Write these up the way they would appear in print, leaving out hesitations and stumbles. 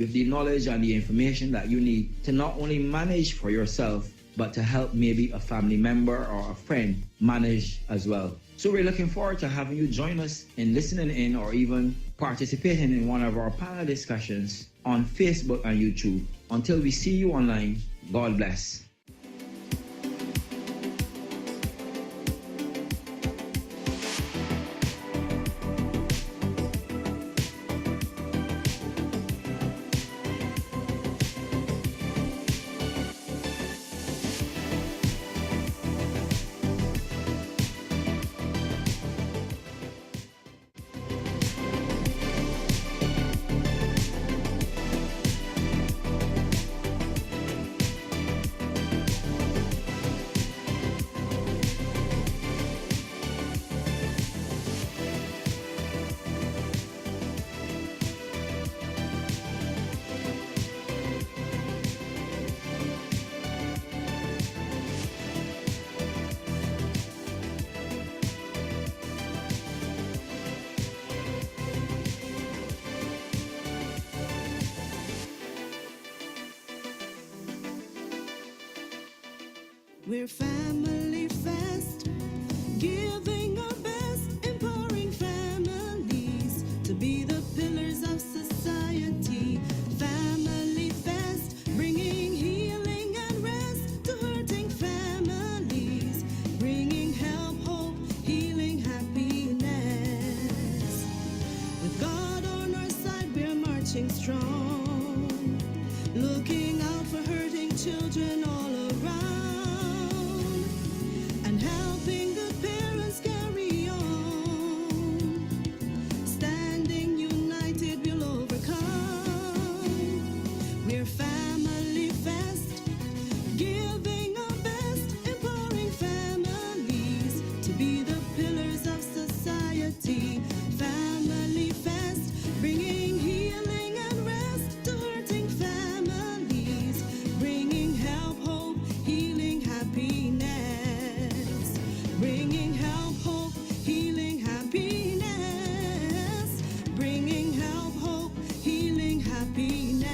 with the knowledge and the information that you need to not only manage for yourself, but to help maybe a family member or a friend manage as well. So we're looking forward to having you join us in listening in or even participating in one of our panel discussions on Facebook and YouTube. Until we see you online, God bless. We're Family Fest, giving our best, empowering families to be the pillars of society. Family Fest, bringing healing and rest to hurting families, bringing help, hope, healing, happiness. With God on our side, we're marching strong, looking out for hurting children all around. Helping good parents carry on. Standing united, we'll overcome. We're Family Fest, giving our best, empowering families to be the pillars of society. Family Fest, bringing healing and rest to hurting families, bringing help, hope, healing, happiness. Bringing help, hope, healing, happiness. Bringing help, hope, healing, happiness.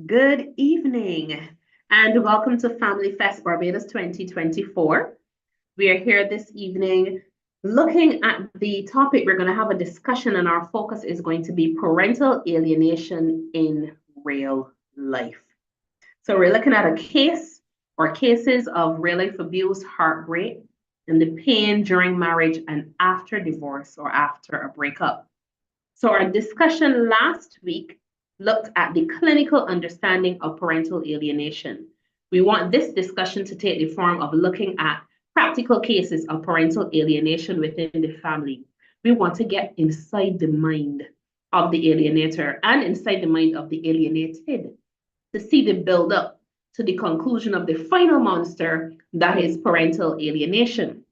Good evening and welcome to Family Fest Barbados 2024. We are here this evening looking at the topic. We're going to have a discussion and our focus is going to be parental alienation in real life. So we're looking at a case or cases of real life abuse, heartbreak, and the pain during marriage and after divorce or after a breakup. So our discussion last week looked at the clinical understanding of parental alienation. We want this discussion to take the form of looking at practical cases of parental alienation within the family. We want to get inside the mind of the alienator and inside the mind of the alienated to see the build up to the conclusion of the final monster that is parental alienation.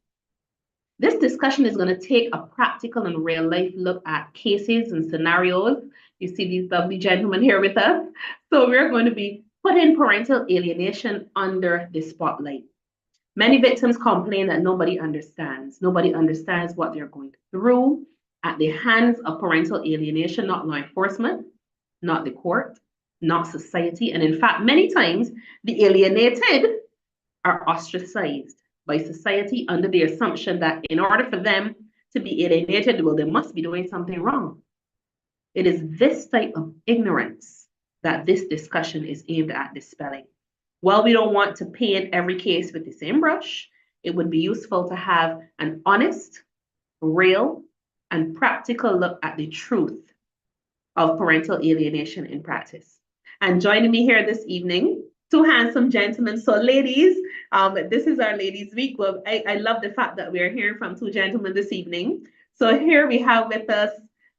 This discussion is going to take a practical and real life look at cases and scenarios. You see these lovely gentlemen here with us. So we're going to be putting parental alienation under the spotlight. Many victims complain that nobody understands. Nobody understands what they're going through at the hands of parental alienation, not law enforcement, not the court, not society. And in fact, many times the alienated are ostracized by society under the assumption that in order for them to be alienated, well, they must be doing something wrong. It is this type of ignorance that this discussion is aimed at dispelling. While we don't want to paint every case with the same brush, it would be useful to have an honest, real, and practical look at the truth of parental alienation in practice. And joining me here this evening, two handsome gentlemen. So ladies, this is our ladies' week. Well, I love the fact that we are hearing from two gentlemen this evening. So here we have with us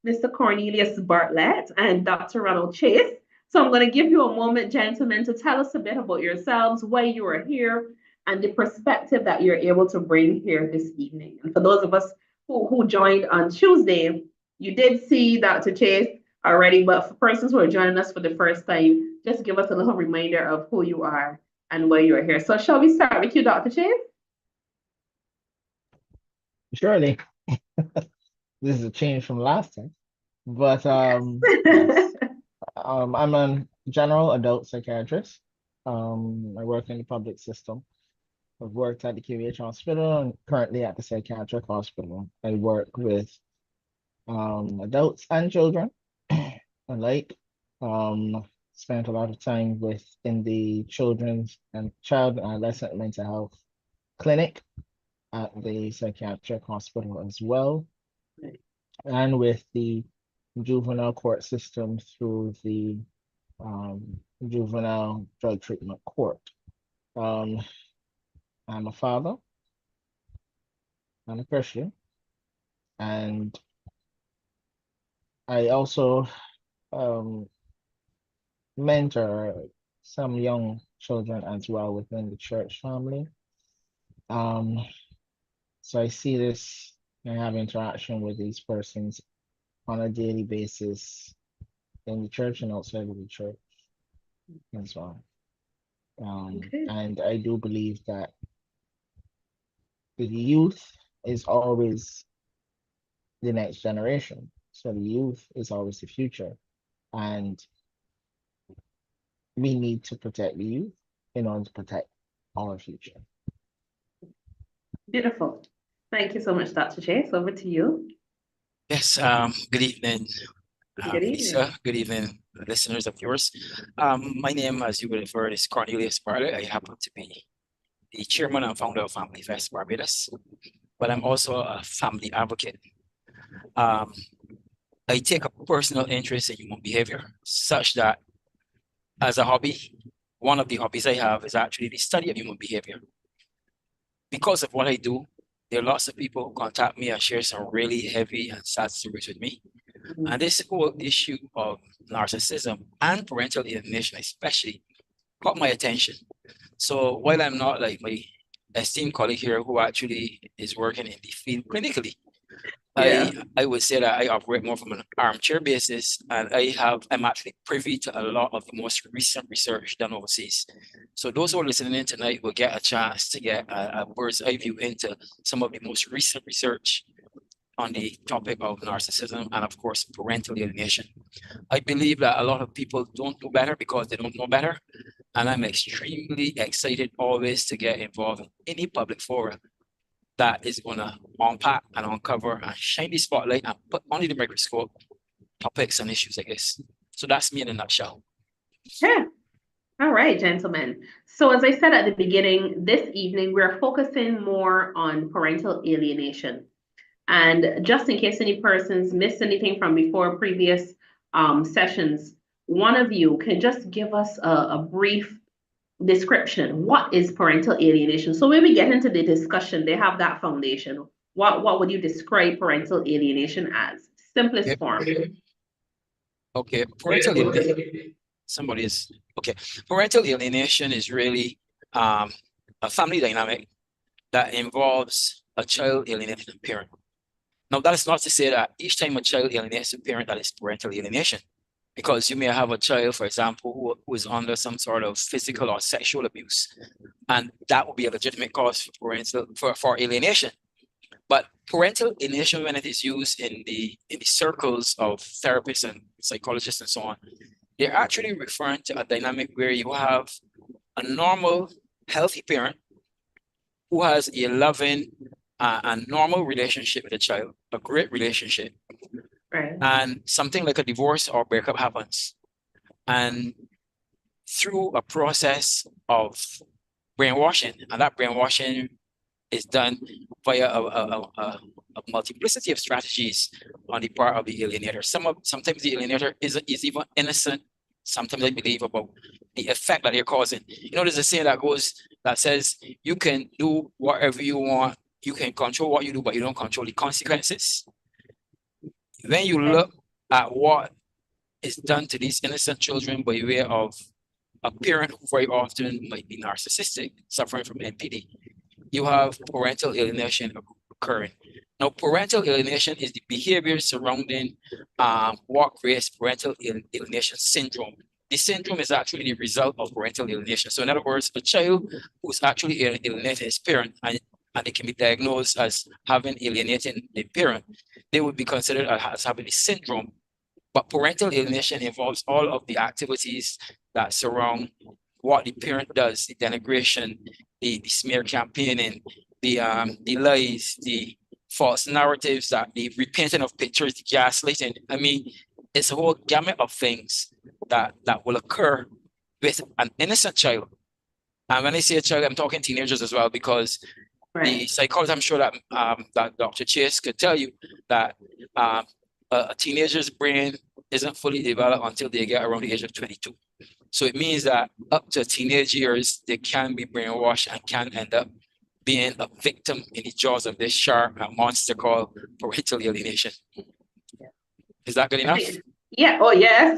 Mr. Cornelius Bartlett and Dr. Ronald Chase. So I'm going to give you a moment, gentlemen, to tell us a bit about yourselves, why you are here, and the perspective that you're able to bring here this evening. And for those of us who joined on Tuesday, you did see Dr. Chase already, but for persons who are joining us for the first time, just give us a little reminder of who you are and why you're here. So shall we start with you, Dr. Chase? Surely, this is a change from last time. But Yes. yes, I'm a general adult psychiatrist. I work in the public system. I've worked at the QH hospital and currently at the psychiatric hospital. I work with adults and children alike. Spent a lot of time in the children's and child and adolescent mental health clinic at the psychiatric hospital as well, Right. and with the juvenile court system through the juvenile drug treatment court. I'm a father, I'm a Christian, and I also mentor some young children as well within the church family. So I see this and have interaction with these persons on a daily basis in the church and outside of the church as well. Okay. And I do believe that the youth is always the next generation. So the youth is always the future. And we need to protect the youth in order to protect our future. Beautiful. Thank you so much, Dr. Chase. Over to you. Yes, good evening, Good evening. Lisa. Good evening, listeners of yours. My name, as you would have heard, is Cornelius Barley. I happen to be the chairman and founder of Family Fest Barbados, but I'm also a family advocate. I take a personal interest in human behavior, such that as a hobby, one of the hobbies I have is actually the study of human behavior. Because of what I do, there are lots of people who contact me and share some really heavy and sad stories with me. And this whole issue of narcissism and parental alienation especially caught my attention. So while I'm not like my esteemed colleague here who actually is working in the field clinically, Yeah. I would say that I operate more from an armchair basis, and I'm actually privy to a lot of the most recent research done overseas. So those who are listening in tonight will get a chance to get a bird's eye view into some of the most recent research on the topic of narcissism and, of course, parental alienation. I believe that a lot of people don't know better because they don't know better, and I'm extremely excited always to get involved in any public forum that is going to unpack and uncover and shine the spotlight and put under the microscope topics and issues, I guess. So that's me in a nutshell. Yeah. All right, gentlemen. So as I said at the beginning, this evening, we're focusing more on parental alienation. And just in case any persons missed anything from before previous sessions, one of you can just give us a brief description. What is parental alienation? So when we get into the discussion, they have that foundation. What would you describe parental alienation as? Simplest form. Okay, parental alienation. Parental alienation is really a family dynamic that involves a child alienating a parent. Now, that is not to say that each time a child alienates a parent, that is parental alienation. Because you may have a child, for example, who is under some sort of physical or sexual abuse, and that would be a legitimate cause for alienation. But parental alienation, when it is used in the circles of therapists and psychologists and so on, they're actually referring to a dynamic where you have a normal, healthy parent who has a loving and normal relationship with the child, a great relationship. Right. And something like a divorce or breakup happens. And through a process of brainwashing, and that brainwashing is done via a multiplicity of strategies on the part of the alienator. Sometimes the alienator is even innocent. Sometimes I believe about the effect that they're causing. You know, there's a saying that says you can do whatever you want, you can control what you do, but you don't control the consequences. When you look at what is done to these innocent children by way of a parent who very often might be narcissistic, suffering from NPD, you have parental alienation occurring. Now, parental alienation is the behavior surrounding what creates parental alienation syndrome. the syndrome is actually the result of parental alienation. So in other words, a child who's actually alienating his parent and they can be diagnosed as having alienating a parent, they would be considered as having a syndrome. But parental alienation involves all of the activities that surround what the parent does, the denigration, the smear campaigning, the lies, the false narratives, that the repainting of pictures, the gaslighting. I mean, it's a whole gamut of things that will occur with an innocent child. And when I say a child, I'm talking teenagers as well, because the Right. psychologist, I'm sure that that Dr. Chase could tell you that a teenager's brain isn't fully developed until they get around the age of 22. So it means that up to teenage years, they can be brainwashed and can end up being a victim in the jaws of this shark, a monster called parental alienation. Is that good I enough? think, yeah, oh yes.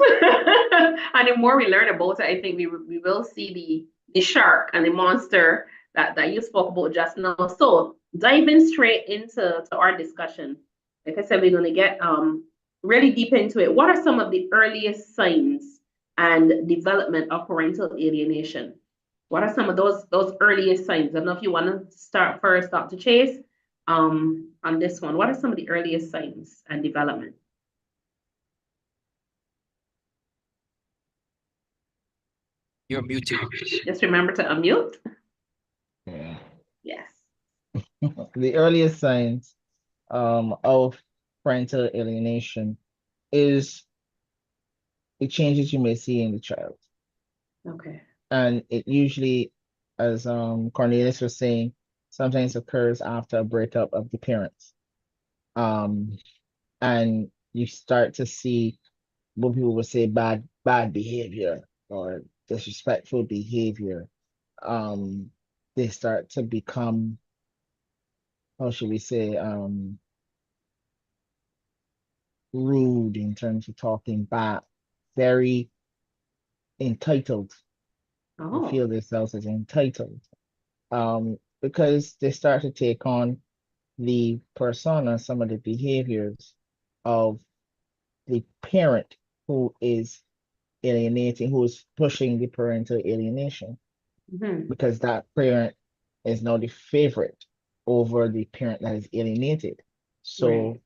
And the more we learn about it, I think we will see the shark and the monster that you spoke about just now. So diving straight into our discussion, like I said, we're gonna get really deep into it. What are some of the earliest signs and development of parental alienation? What are some of those earliest signs? I don't know if you want to start first, Dr. Chase, on this one. What are some of the earliest signs and development? You're muted. Just remember to unmute. Yeah. Yes. The earliest signs of parental alienation is the changes you may see in the child. Okay. And it usually, as Cornelius was saying, sometimes occurs after a breakup of the parents. And you start to see what people would say bad behavior or disrespectful behavior. They start to become, how should we say, rude in terms of talking back, very entitled. They Oh, feel themselves as entitled. Because they start to take on the persona, some of the behaviors of the parent who is alienating, who is pushing the parental alienation, mhm. because that parent is now the favorite over the parent that is alienated. So Right.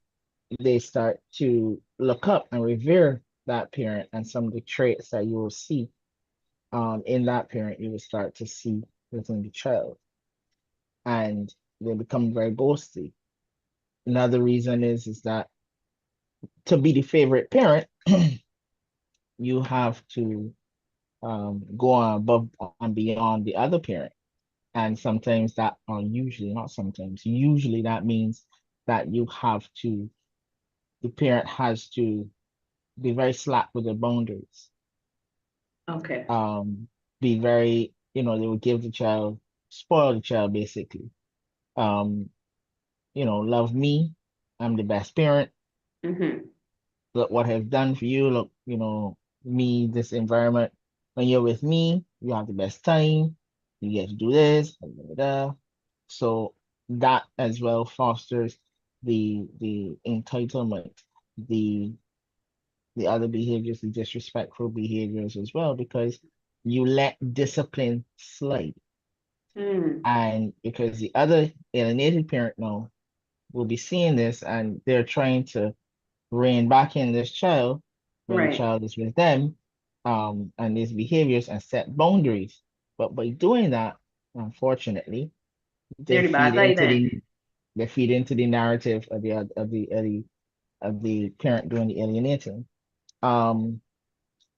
they start to look up and revere that parent, and some of the traits that you will see in that parent, you will start to see within the child. And they become very boasty. Another reason is that to be the favorite parent, you have to go on above and beyond the other parent. And sometimes that, or usually, not sometimes, usually that means that the parent has to be very slack with their boundaries. Okay. Be very, they will give the child, spoil the child basically. Um, love me, I'm the best parent. Mm-hmm. Look what I've done for you. Look, me, this environment. When you're with me, you have the best time. You get to do this, da, da, da. So that as well fosters the entitlement, the other behaviors, the disrespectful behaviors as well, because you let discipline slide. Mm. And because the other alienated parent now will be seeing this and they're trying to rein back in this child when the Right. child is with them, and these behaviors and set boundaries. But by doing that, unfortunately, They're they the bad feed guy into then. the narrative of the parent doing the alienating. Um,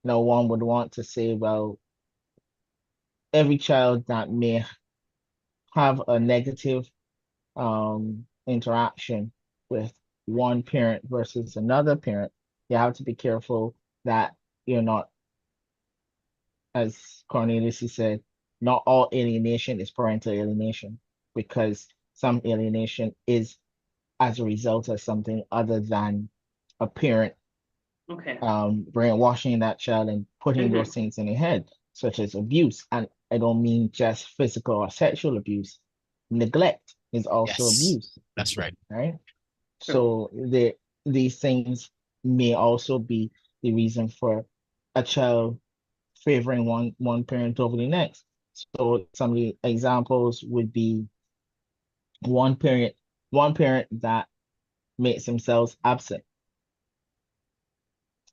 no one would want to say, well, every child that may have a negative interaction with one parent versus another parent, you have to be careful that you're not, as Cornelius said, not all alienation is parental alienation, because some alienation is as a result of something other than a parent Okay. brainwashing that child and putting Mm-hmm. those things in their head, such as abuse. And I don't mean just physical or sexual abuse. Neglect is also Yes, abuse, that's right. right? True. So these things may also be the reason for a child favoring one parent over the next. So some of the examples would be one parent that makes themselves absent,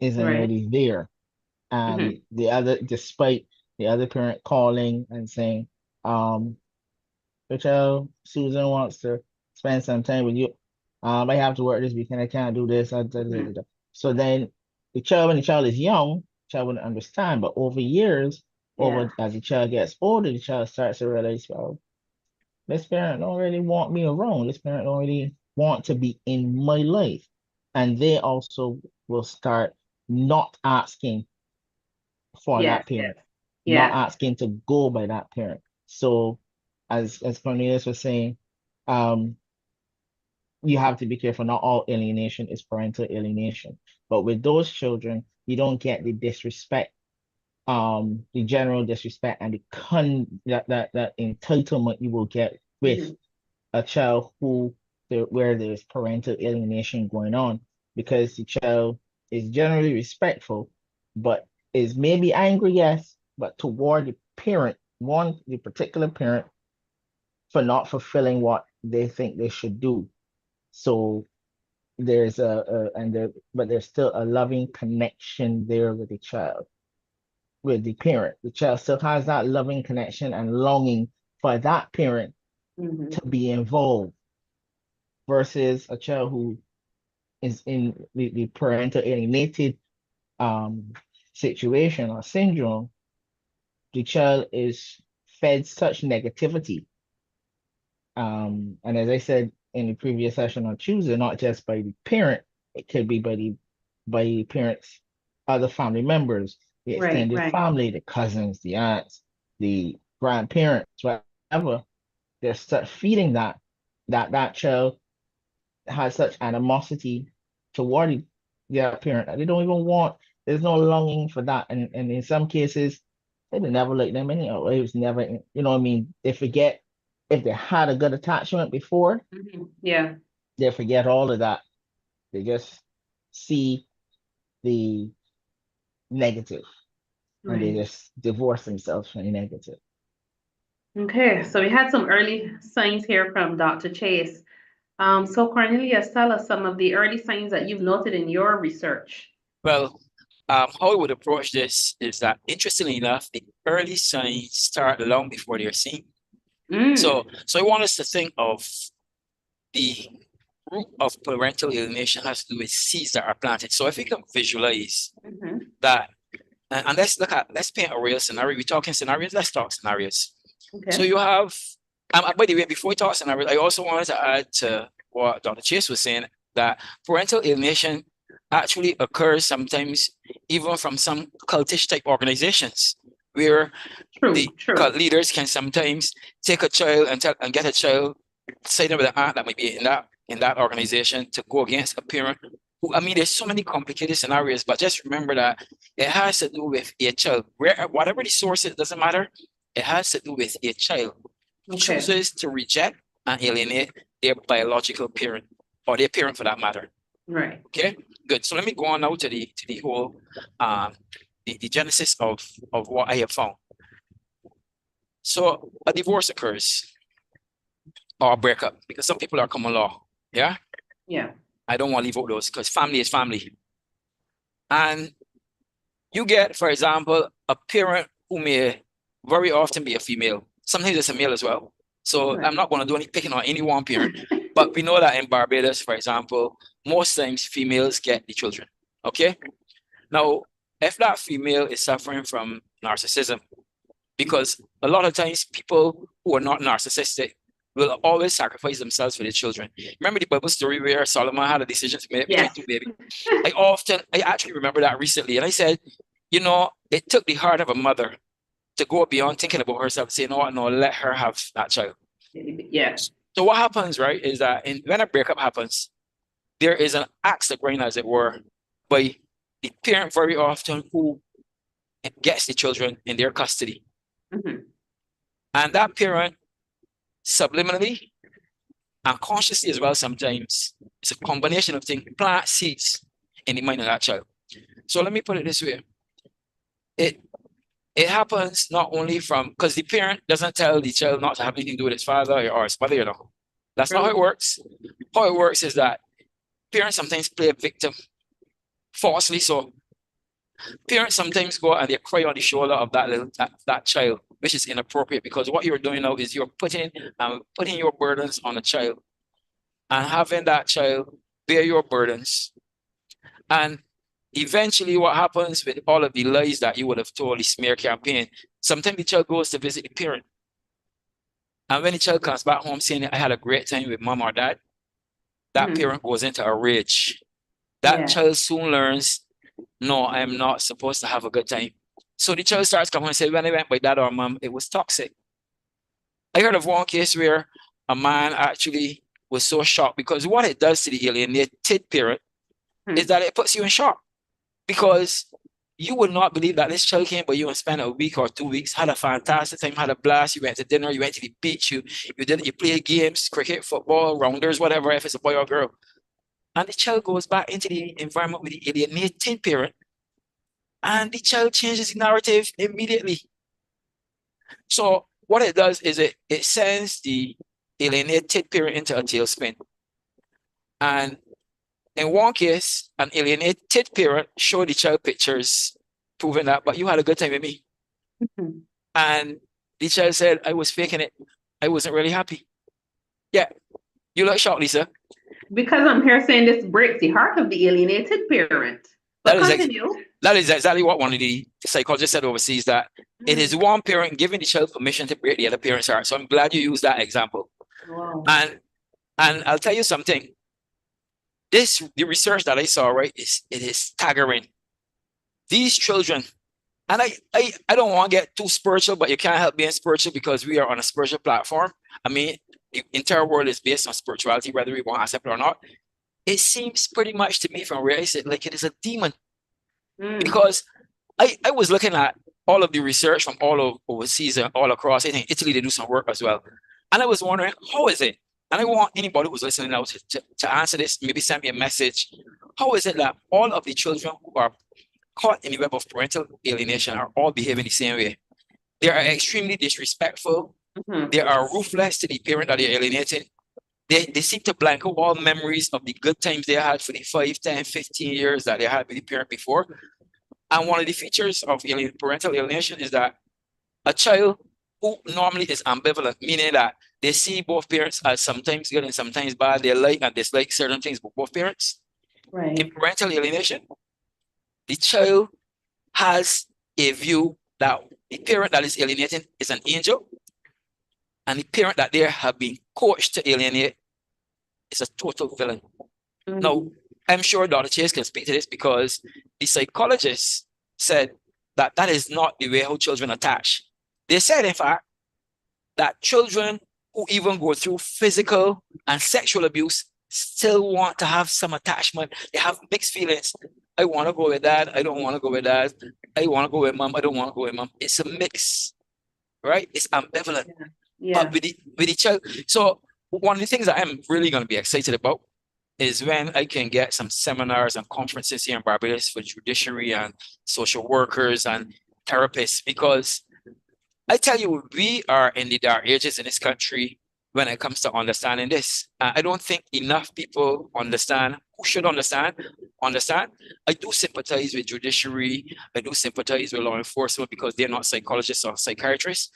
isn't Right. really there. And the other, despite the other parent calling and saying, Rachel, Susan wants to spend some time with you. I have to work this weekend. I can't do this. So then when the child is young, the child wouldn't understand. But over years, as the child gets older, the child starts to realize, well, this parent don't really want me around. This parent don't really want to be in my life. And they also will start not asking for that parent, not asking to go by that parent. So as Cornelius was saying, you have to be careful. Not all alienation is parental alienation. But with those children, you don't get the disrespect, the general disrespect and that entitlement you will get with a child where there's parental alienation going on, because the child is generally respectful, but is maybe angry, yes, but toward the parent, the particular parent, for not fulfilling what they think they should do. So there's but there's still a loving connection there with the child, with the parent. The child still has that loving connection and longing for that parent to be involved, versus a child who is in the parental alienated situation or syndrome. The child is fed such negativity. And as I said in the previous session on Tuesday, not just by the parent, it could be by the parents, other family members, the extended family, the cousins, the aunts, the grandparents, whatever. They're start feeding that child has such animosity toward their parent that they don't even want. There's no longing for that, and in some cases, they never like them anyhow. It was never, you know what I mean? They forget if they had a good attachment before. They forget all of that. They just see the negative, and they just divorce themselves from the negative. Okay, so we had some early signs here from Dr. Chase. So Cornelius, tell us some of the early signs that you've noted in your research. Well, how I would approach this is that, interestingly enough, the early signs start long before they're seen. So I want us to think of the root of parental alienation has to do with seeds that are planted. So if we can visualize that, and let's paint a real scenario. We're talking scenarios, let's talk scenarios. So you have, by the way, before we talk scenarios, I also wanted to add to what Dr. Chase was saying, that parental alienation actually occurs sometimes even from some cultish type organizations, where the cult leaders can sometimes take a child and get a child, say them with an aunt that might be in that organization, to go against a parent who, I mean, there's so many complicated scenarios, but just remember that it has to do with a child. Whatever the source is, doesn't matter. It has to do with a child who chooses to reject and alienate their biological parent, or their parent for that matter. Right. Okay, good. So let me go on now to the whole the genesis of what I have found. So a divorce occurs, or a breakup, because some people are common law. Yeah. I don't want to leave out those, because family is family. And you get, for example, a parent who may very often be a female. Sometimes it's a male as well. So I'm not going to do any picking on any one parent, but we know that in Barbados, for example, most times females get the children. Okay. Now, if that female is suffering from narcissism, because a lot of times people who are not narcissistic will always sacrifice themselves for their children. Remember the Bible story where Solomon had a decision to make between two babies? I actually remember that recently, and I said, you know, it took the heart of a mother to go beyond thinking about herself, saying, no, let her have that child. So what happens, right, is that when a breakup happens, there is an axe to grind, as it were, by the parent very often who gets the children in their custody. And that parent, subliminally and consciously as well, sometimes, it's a combination of things, plant seeds in the mind of that child. So let me put it this way. it happens not only from, because the parent doesn't tell the child not to have anything to do with his father or his mother, you know. That's not how it works. How it works is that parents sometimes play a victim falsely. So parents sometimes go and they cry on the shoulder of that child, which is inappropriate, because what you're doing now is you're putting your burdens on a child and having that child bear your burdens. And eventually what happens with all of the lies that you would have told, the smear campaign, sometimes the child goes to visit the parent. And when the child comes back home saying, I had a great time with mom or dad, that parent goes into a rage. That child soon learns, no, I'm not supposed to have a good time. So the child starts coming and say, when I went by dad or mom, it was toxic. I heard of one case where a man actually was so shocked, because what it does to the alienated parent is that it puts you in shock, because you would not believe that this child came by you and spent a week or 2 weeks, had a fantastic time, had a blast. You went to dinner, you went to the beach, you played games, cricket, football, rounders, whatever, if it's a boy or girl. And the child goes back into the environment with the alienated parent, and the child changes the narrative immediately. So what it does is it sends the alienated parent into a tailspin. And in one case, an alienated parent showed the child pictures proving that, but you had a good time with me. And the child said, I was faking it. I wasn't really happy. Yeah. You look shocked, Lisa. Because I'm here saying this breaks the heart of the alienated parent. But that is exactly what one of the psychologists said overseas, that it is one parent giving the child permission to break the other parent's heart. So I'm glad you used that example. Wow. And I'll tell you something. The research that I saw, right, it is staggering. These children, and I don't want to get too spiritual, but you can't help being spiritual because we are on a spiritual platform. I mean, the entire world is based on spirituality, whether we want to accept it or not. It seems pretty much to me from where I sit like it is a demon. Because I was looking at all of the research from all overseas and all across. I think Italy, they do some work as well. And I was wondering, how is it? And I want anybody who's listening now to answer this, maybe send me a message. How is it that all of the children who are caught in the web of parental alienation are all behaving the same way? They are extremely disrespectful. They are ruthless to the parent that they're alienating. They seem to blank out all memories of the good times they had for the 5, 10, 15 years that they had with the parent before. And one of the features of parental alienation is that a child who normally is ambivalent, meaning that they see both parents as sometimes good and sometimes bad, they like and dislike certain things with both parents. Right. In parental alienation, the child has a view that the parent that is alienating is an angel, and the parent that they have been coached to alienate is a total villain. Now, I'm sure Dr. Chase can speak to this, because the psychologists said that that is not the way how children attach. They said, in fact, that children who even go through physical and sexual abuse still want to have some attachment. They have mixed feelings. I want to go with dad. I don't want to go with dad. I want to go with mom. I don't want to go with mom. It's a mix, right? It's ambivalent. Yeah. But with the child. So one of the things that I'm really going to be excited about is when I can get some seminars and conferences here in Barbados for judiciary and social workers and therapists, because I tell you, we are in the dark ages in this country when it comes to understanding this. I don't think enough people understand, who should understand. I do sympathize with judiciary. I do sympathize with law enforcement because they're not psychologists or psychiatrists.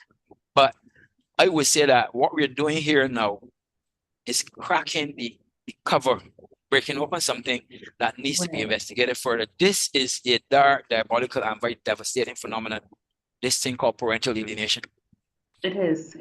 But I would say that what we're doing here now is cracking the cover, breaking open something that needs to be investigated further. This is a dark, diabolical, and very devastating phenomenon. This thing called parental alienation. It is.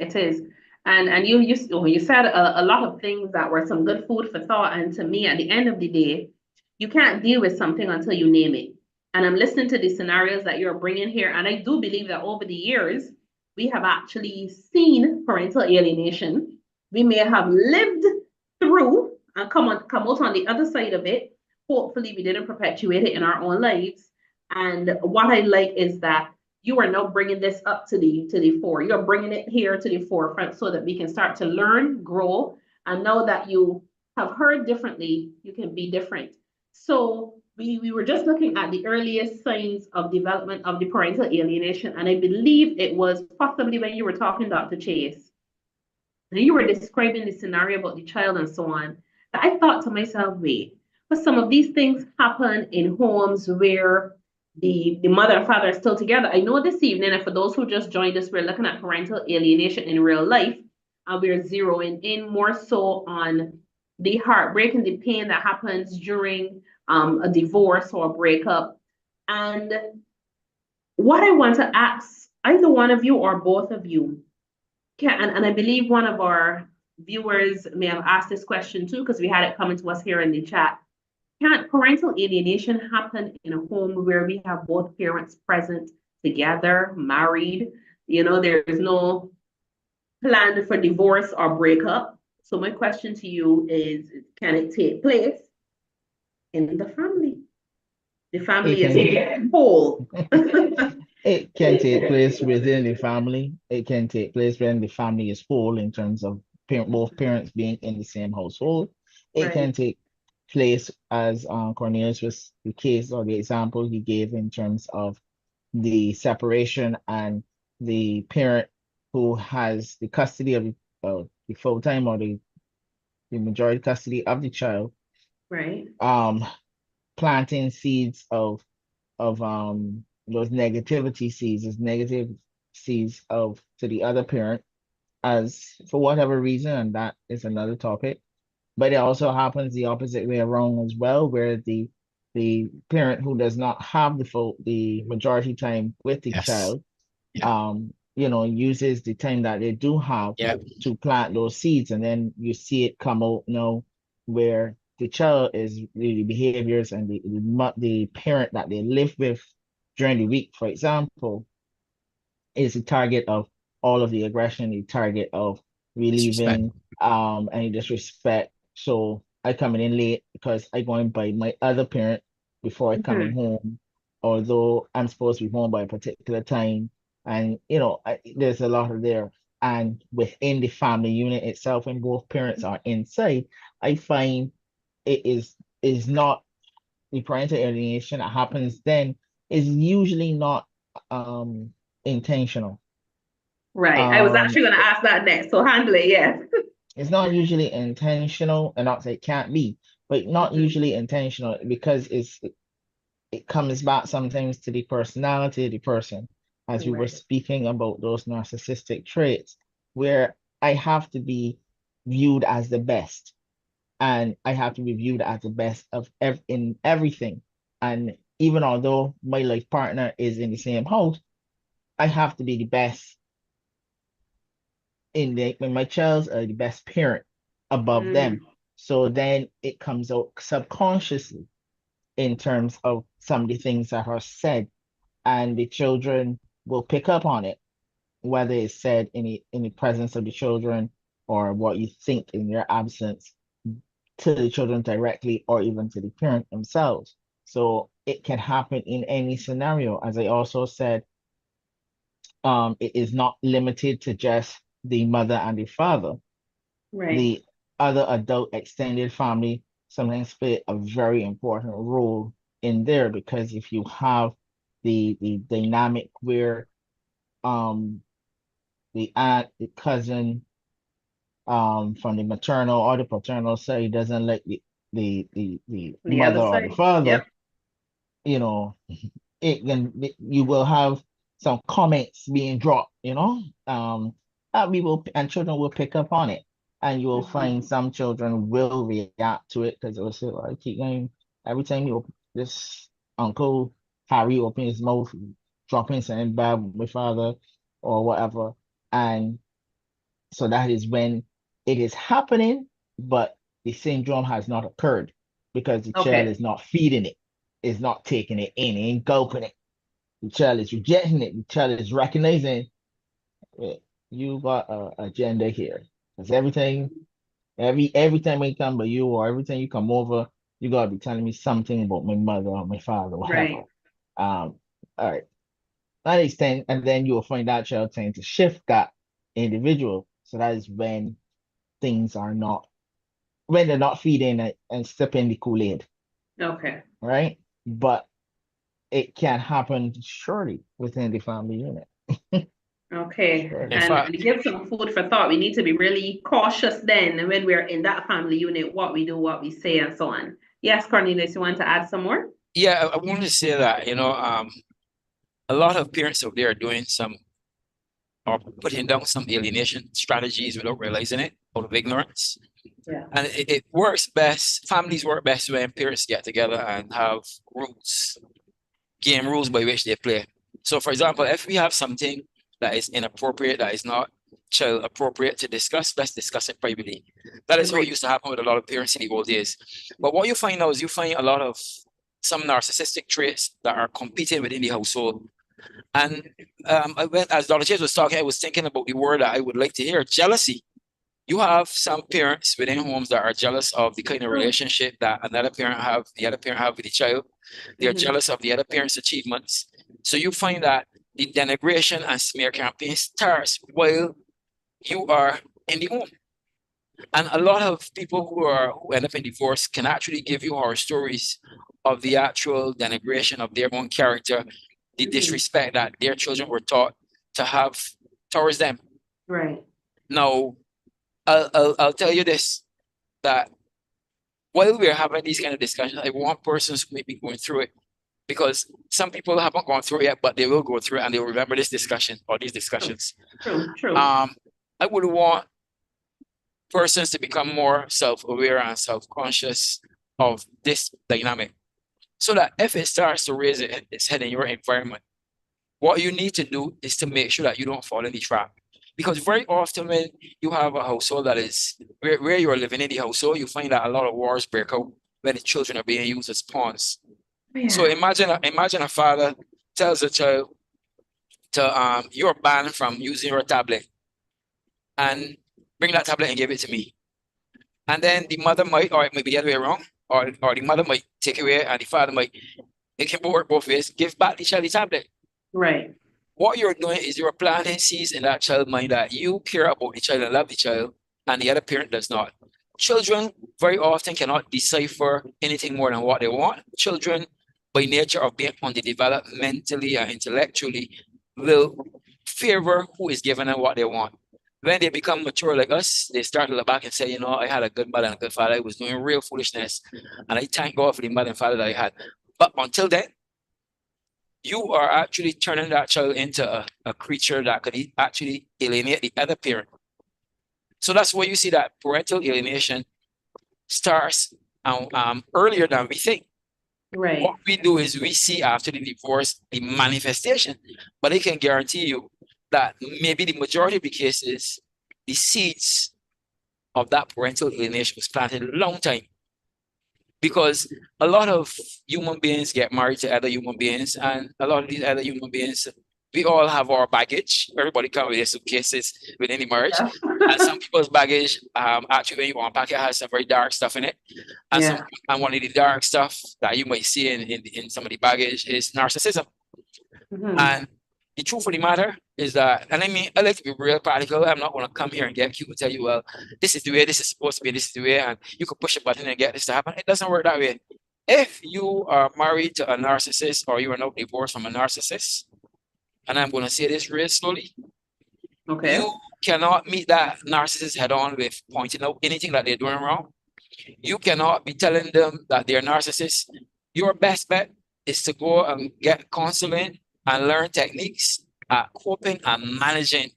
And you said a lot of things that were some good food for thought. And to me, at the end of the day, you can't deal with something until you name it. And I'm listening to the scenarios that you're bringing here. And I do believe that over the years, we have actually seen parental alienation. We may have lived through and come out on the other side of it. Hopefully, we didn't perpetuate it in our own lives. And what I like is that you are now bringing this up to the fore. You're bringing it here to the forefront so that we can start to learn, grow, and know that you have heard differently, you can be different. So we were just looking at the earliest signs of development of the parental alienation, and I believe it was possibly when you were talking, Dr. Chase, and you were describing the scenario about the child and so on, that I thought to myself, wait, but some of these things happen in homes where the mother and father are still together. I know this evening, and for those who just joined us, we're looking at parental alienation in real life, and we're zeroing in more so on the heartbreak and the pain that happens during a divorce or a breakup. And what I want to ask either one of you or both of you, and I believe one of our viewers may have asked this question too, because we had it coming to us here in the chat. Can parental alienation happen in a home where we have both parents present together, married? There's no plan for divorce or breakup. So my question to you is, can it take place in the family? The family is whole. It can take place within the family. It can take place when the family is whole in terms of both parents being in the same household. It can Right. take place as Cornelius was the case or the example he gave in terms of the separation and the parent who has the custody of the full time or the majority custody of the child, Right. planting seeds of those negativity seeds, those negative seeds of to the other parent as for whatever reason, and that is another topic. But it also happens the opposite way around as well, where the parent who does not have the majority time with the Yes. child, Yeah. uses the time that they do have Yeah. to plant those seeds, and then you see it come out now where the child is really behaviors and the parent that they live with during the week, for example, is the target of all of the aggression, the target of Disrespect. relieving any disrespect. So I coming in late because I going by my other parent before I coming Mhm. home, although I'm supposed to be home by a particular time. And there's a lot of there. And within the family unit itself, when both parents are inside, I find it is not the parental alienation that happens then is usually not um intentional. Right. I was Um, actually going to ask that next. So handle it, yes. it's not usually intentional, and not say it can't be, but not Mhm. usually intentional because it comes back sometimes to the personality of the person, as we were Right. speaking about those narcissistic traits, where I have to be viewed as the best, and I have to be viewed as the best of in everything. And even although my life partner is in the same house, I have to be the best when my child's are the best parent above Mm. them. So then it comes out subconsciously in terms of some of the things that are said, and the children will pick up on it, whether it's said in the presence of the children or what you think in their absence to the children directly or even to the parent themselves. So it can happen in any scenario. As I also said, it is not limited to just the mother and the father. Right. The other adult extended family sometimes play a very important role in there, because if you have the dynamic where um the aunt, the cousin from the maternal or the paternal side doesn't like the The mother other or the side. father, Yep. you know, you will have some comments being dropped, that we will and children will pick up on it, and you will Mhm. find some children will react to it because they will say, "Well, I keep going every time you open this Uncle Harry open his mouth, dropping something bad with my father or whatever," and so that is when it is happening, but the syndrome has not occurred because the child Okay. is not feeding it, is not taking it in, ain't gulping it. The child is rejecting it. The child is recognizing you got a agenda here. Because every time I come by you or every time you come over, you gotta be telling me something about my mother or my father, whatever. Right. All right. That extent, and then you will find that child trying to shift that individual. So that is when things are not when they're not feeding and sipping the Kool-Aid, Okay. right? but it can happen surely within the family unit. Okay, Surely. In and fact, give some food for thought. We need to be really cautious then when we're in that family unit, what we do, what we say, and so on. Yes, Cornelius, you want to add some more? yeah, I wanted to say that, a lot of parents out there are doing some or putting down some alienation strategies without realizing it out of ignorance. Yeah. And it works best, families work best when parents get together and have rules, game rules by which they play. So, for example, if we have something that is inappropriate, that is not child appropriate to discuss, let's discuss it privately. That is what used to happen with a lot of parents in the old days. But what you find now is you find a lot of some narcissistic traits that are competing within the household. And as Dr. Chase was talking, I was thinking about the word that I would like to hear, jealousy. You have some parents within homes that are jealous of the kind of relationship that the other parent have with the child. They're jealous of the other parent's achievements. So you find that the denigration and smear campaign starts while you are in the home. And a lot of people who end up in divorce can actually give you horror stories of the actual denigration of their own character, the disrespect that their children were taught to have towards them. Right. Now, I'll tell you this, that while we're having these kind of discussions, I want persons who may be going through it, because some people haven't gone through it yet, but they will go through it and they'll remember this discussion or these discussions. True. I would want persons to become more self-aware and self-conscious of this dynamic, so that if it starts to raise its head in your environment, what you need to do is to make sure that you don't fall in the trap. Because very often when you have a household that is where you are living in the household, you find that a lot of wars break out when the children are being used as pawns. Yeah. So imagine a father tells a child to you're banned from using your tablet, and bring that tablet and give it to me. And then the mother might, or it might be the other way around, or the mother might take it away and the father might, it can work both ways, give back the child the tablet. Right. What you're doing is you're planting seeds in that child's mind that you care about the child and love the child, and the other parent does not. Children very often cannot decipher anything more than what they want. Children, by nature of being underdeveloped mentally and intellectually, will favor who is giving them what they want. When they become mature like us, they start to look back and say, I had a good mother and a good father. I was doing real foolishness, and I thank God for the mother and father that I had. But until then, you are actually turning that child into a creature that could actually alienate the other parent. So that's why you see that parental alienation starts earlier than we think. Right. What we do is we see after the divorce the manifestation, but I can guarantee you that maybe the majority of the cases, the seeds of that parental alienation was planted a long time. Because a lot of human beings get married to other human beings, and a lot of these other human beings, we all have our baggage. Everybody comes with their suitcases with any marriage. Yeah. And some people's baggage, actually, when you unpack it, has some very dark stuff in it. And, and one of the dark stuff that you might see in some of the baggage is narcissism. And the truth of the matter is that, and I like to be real practical. I'm not going to come here and get cute and tell you, well, this is the way, this is supposed to be, this is the way, and you could push a button and get this to happen. It doesn't work that way. If you are married to a narcissist or you are now divorced from a narcissist, and I'm going to say this real slowly, you cannot meet that narcissist head on with pointing out anything that they're doing wrong. You cannot be telling them that they're narcissists. Your best bet is to go and get counseling and learn techniques at coping and managing.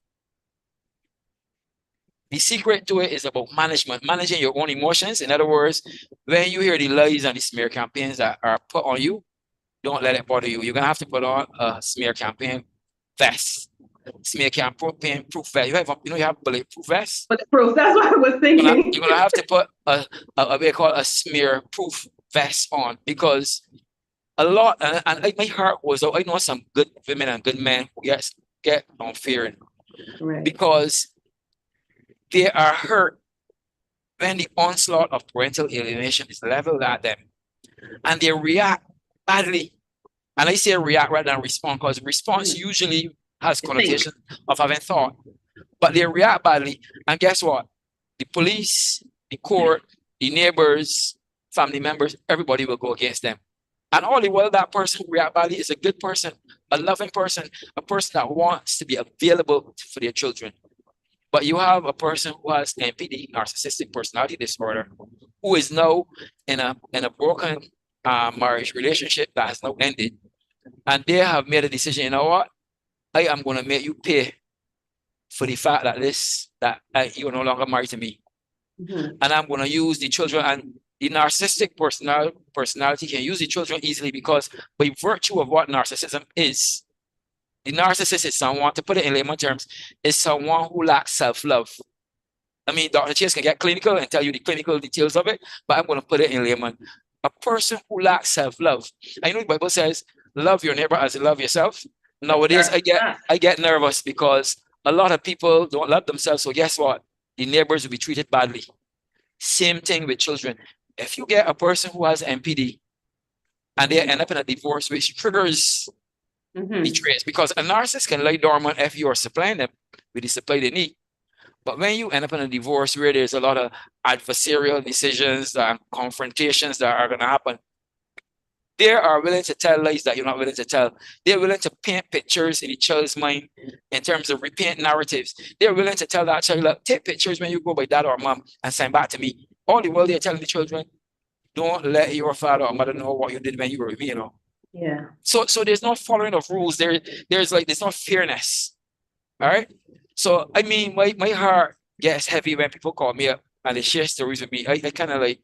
The secret to it is about managing your own emotions. In other words, when you hear the lies and the smear campaigns that are put on you, don't let it bother you. You're going to have to put on a smear campaign vest. Smear campaign proof vest. You have bulletproof vest. Bulletproof, that's what I was thinking. You're going to have to put what they call a smear proof vest on, because a lot, and my heart was out. I know some good women and good men who get on fearing, because they are hurt when the onslaught of parental alienation is leveled at them, and they react badly. And I say react rather than respond, because response usually has connotation of having thought, but they react badly. And guess what? The police, the court, the neighbors, family members, everybody will go against them. And all the while, that person who react badly is a good person, a loving person, a person that wants to be available for their children. But you have a person who has NPD, narcissistic personality disorder, who is now in a broken marriage relationship that has now ended, and they have made a decision. You know what? I am going to make you pay for the fact that you're no longer married to me, Mhm. and I'm going to use the children. And the narcissistic personality can use the children easily because by virtue of what narcissism is, the narcissist is someone, to put it in layman terms, is someone who lacks self-love. I mean, Dr. Chase can get clinical and tell you the clinical details of it, but I'm going to put it in layman. A person who lacks self-love. I know the Bible says, love your neighbor as you love yourself. Nowadays, I get nervous because a lot of people don't love themselves. So guess what? The neighbors will be treated badly. Same thing with children. If you get a person who has NPD and they end up in a divorce, which triggers the traits, because a narcissist can lie dormant if you are supplying them with the supply they need. But when you end up in a divorce where there's a lot of adversarial decisions and confrontations that are going to happen, they are willing to tell lies that you're not willing to tell. They're willing to paint pictures in the child's mind in terms of repaint narratives. They're willing to tell that child, look, take pictures when you go by dad or mom and send back to me. All the while they're telling the children, don't let your father or mother know what you did when you were with me, you know. Yeah. So there's no following of rules. There's no fairness. All right. So I mean, my heart gets heavy when people call me up and they share stories with me. I kind of like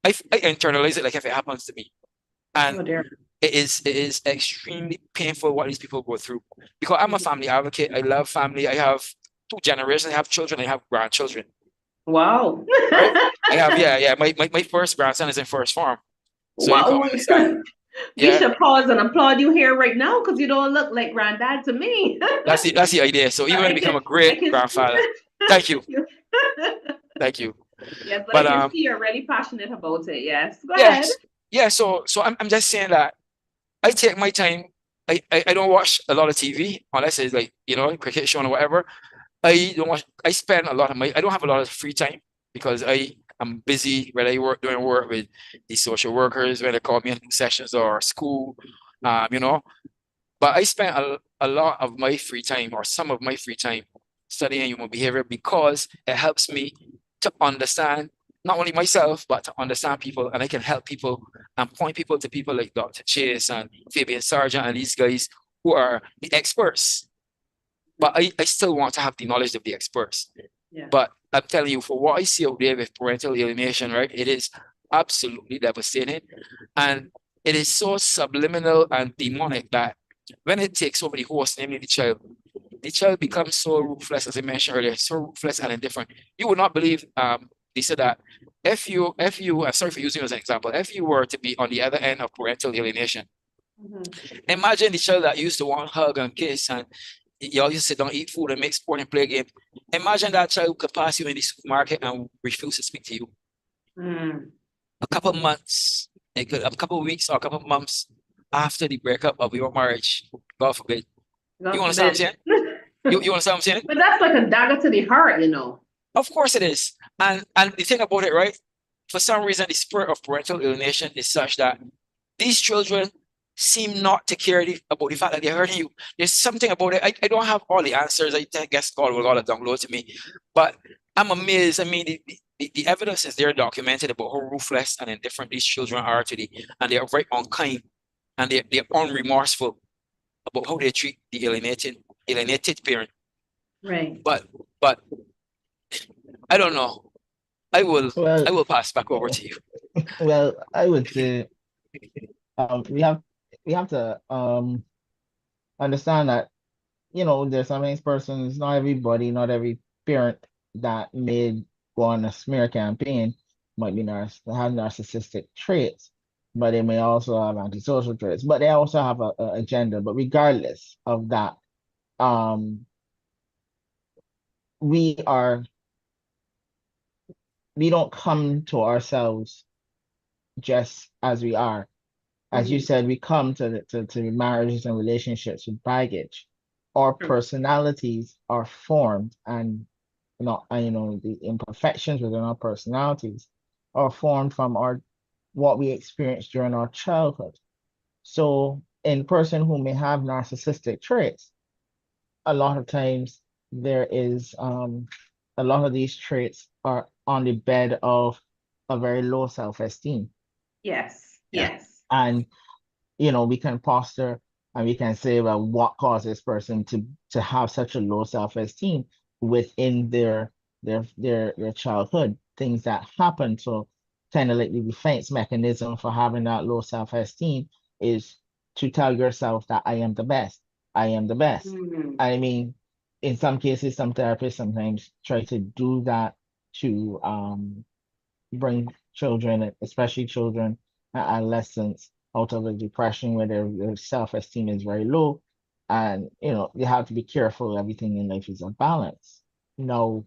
I internalize it like if it happens to me. And Oh dear. it is extremely painful what these people go through. Because I'm a family advocate. I love family. I have 2 generations. I have children. I have grandchildren. Wow. Right? I have my first grandson is in first form. So you can Wow. understand. We Yeah, should pause and applaud you here right now because you don't look like granddad to me. that's the idea. So even when I become a great grandfather, thank you, thank you. Yes, but I But can see you're really passionate about it. Yes, go ahead. yes, yeah. So I'm just saying that I take my time. I don't watch a lot of TV unless it's like, cricket show or whatever. I don't watch. I spend a lot of I don't have a lot of free time because I'm busy when I doing work with the social workers when they call me in sessions or school, you know. But I spend a lot of my free time or some of my free time studying human behavior because it helps me to understand not only myself, but to understand people. And I can help people and point people to people like Dr. Chase and Fabian Sargent and these guys who are the experts. But I still want to have the knowledge of the experts. Yeah. But I'm telling you, for what I see out there with parental alienation, right, it is absolutely devastating. And it is so subliminal and demonic that when it takes over the host, namely the child becomes so ruthless, as I mentioned earlier, so ruthless and indifferent. You would not believe, they said that if you, I'm sorry for using you as an example, if you were to be on the other end of parental alienation, imagine the child that used to want to hug and kiss and y'all used to sit down, eat food and make sport and play a game. Imagine that child could pass you in the supermarket and refuse to speak to you. A couple of months, a couple of weeks or a couple of months after the breakup of your marriage, God forbid. You understand what I'm saying? You understand what I'm saying? But that's like a dagger to the heart, you know. Of course it is. And the thing about it, right? For some reason, the spirit of parental alienation is such that these children seem not to care about the fact that they're hurting you. There's something about it. I don't have all the answers. I guess God will all download to me. But I'm amazed. I mean, the evidence is there documented about how ruthless and indifferent these children are today. And they are very unkind and they're unremorseful about how they treat the alienated parent. Right. But I don't know. I will pass back over to you. Well, I would say we have to understand that there's some these persons, not everybody, not every parent that may go on a smear campaign might be have narcissistic traits, but they may also have antisocial traits, but they also have a agenda. But regardless of that, we don't come to ourselves just as we are. As you said, we come to marriages and relationships with baggage. Our personalities are formed, and the imperfections within our personalities are formed from what we experienced during our childhood. So in person who may have narcissistic traits, a lot of times there is a lot of these traits are on the bed of a very low self-esteem. Yes. Yeah. Yes. And we can posture and we can say, well, what caused this person to have such a low self-esteem within their childhood, things that happen. So kind of like the defense mechanism for having that low self-esteem is to tell yourself that I am the best. I am the best. Mm. I mean, in some cases, some therapists sometimes try to do that to bring children, especially children and adolescents, out of a depression where their self-esteem is very low. And they have to be careful. Everything in life is a balance. No,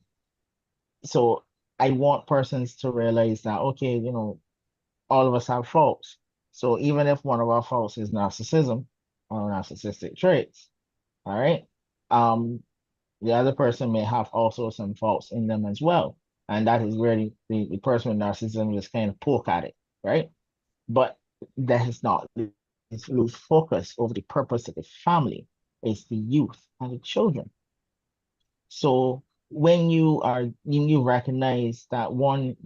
so I want persons to realize that, okay, all of us have faults. So even if one of our faults is narcissism or narcissistic traits, all right, the other person may have also some faults in them as well. And that is where the person with narcissism is kind of poke at it, right? But that is not lose focus over the purpose of the family. It's the youth and the children. So when you recognize that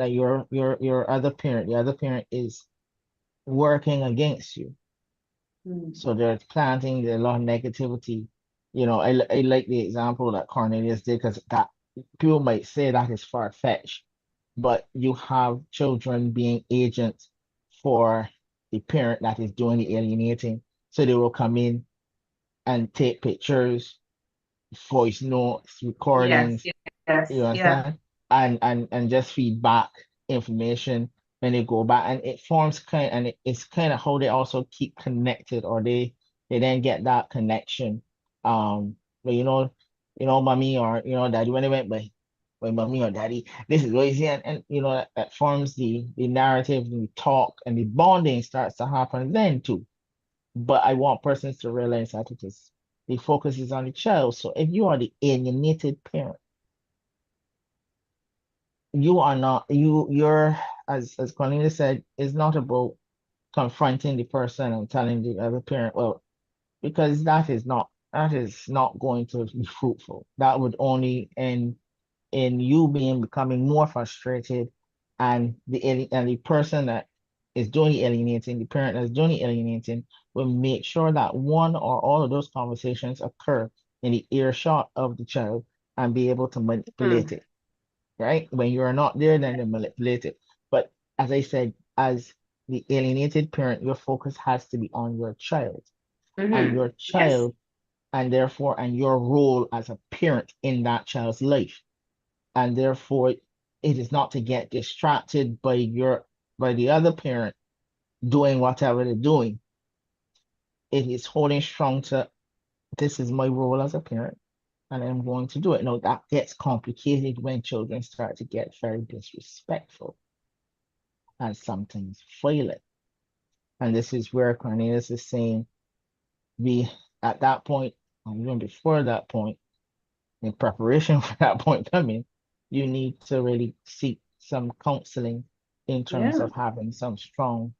your other parent, the other parent is working against you. Mm. So they're planting a lot of negativity. I like the example that Cornelius did because that people might say that is far-fetched, but you have children being agents for the parent that is doing the alienating. So they will come in and take pictures, voice notes, Yes. recordings, you Yes. Yeah. understand? And just feedback information when they go back. And it forms it's kind of how they also keep connected, or they then get that connection. But mommy or daddy, when they went by mommy or daddy, this is what you see, and that forms the narrative and the talk and the bonding starts to happen then too. But I want persons to realize that the focus is on the child. So if you are the alienated parent, you are not you're as Cornelia said, it's not about confronting the person and telling the other parent, well, because that is not going to be fruitful. That would only end in you becoming more frustrated, and the person that is doing the alienating, the parent that's doing the alienating, will make sure that one or all of those conversations occur in the earshot of the child and be able to manipulate Mm. it, right? When you're not there, then they manipulate it. But as I said, as the alienated parent, your focus has to be on your child and Mm-hmm. your Yes. child, and your role as a parent in that child's life. And therefore, it is not to get distracted by the other parent doing whatever they're doing. It is holding strong to, this is my role as a parent, and I'm going to do it. Now that gets complicated when children start to get very disrespectful and sometimes violent. And this is where Cornelius is saying, we at that point, or even before that point, in preparation for that point coming, you need to really seek some counseling in terms Yeah. of having some strong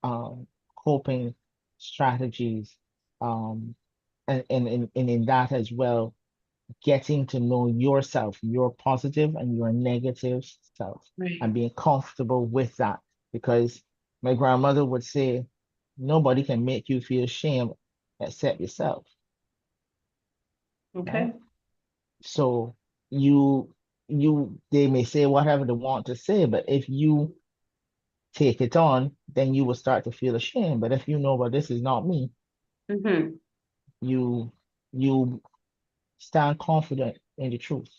coping strategies, um, and in that as well, getting to know yourself, your positive and your negative self, Right. and being comfortable with that. Because my grandmother would say, nobody can make you feel shame except yourself, right? Okay. So you they may say whatever they want to say, but if you take it on, then you will start to feel ashamed. But if you know, well, this is not me, Mm-hmm. you you stand confident in the truth.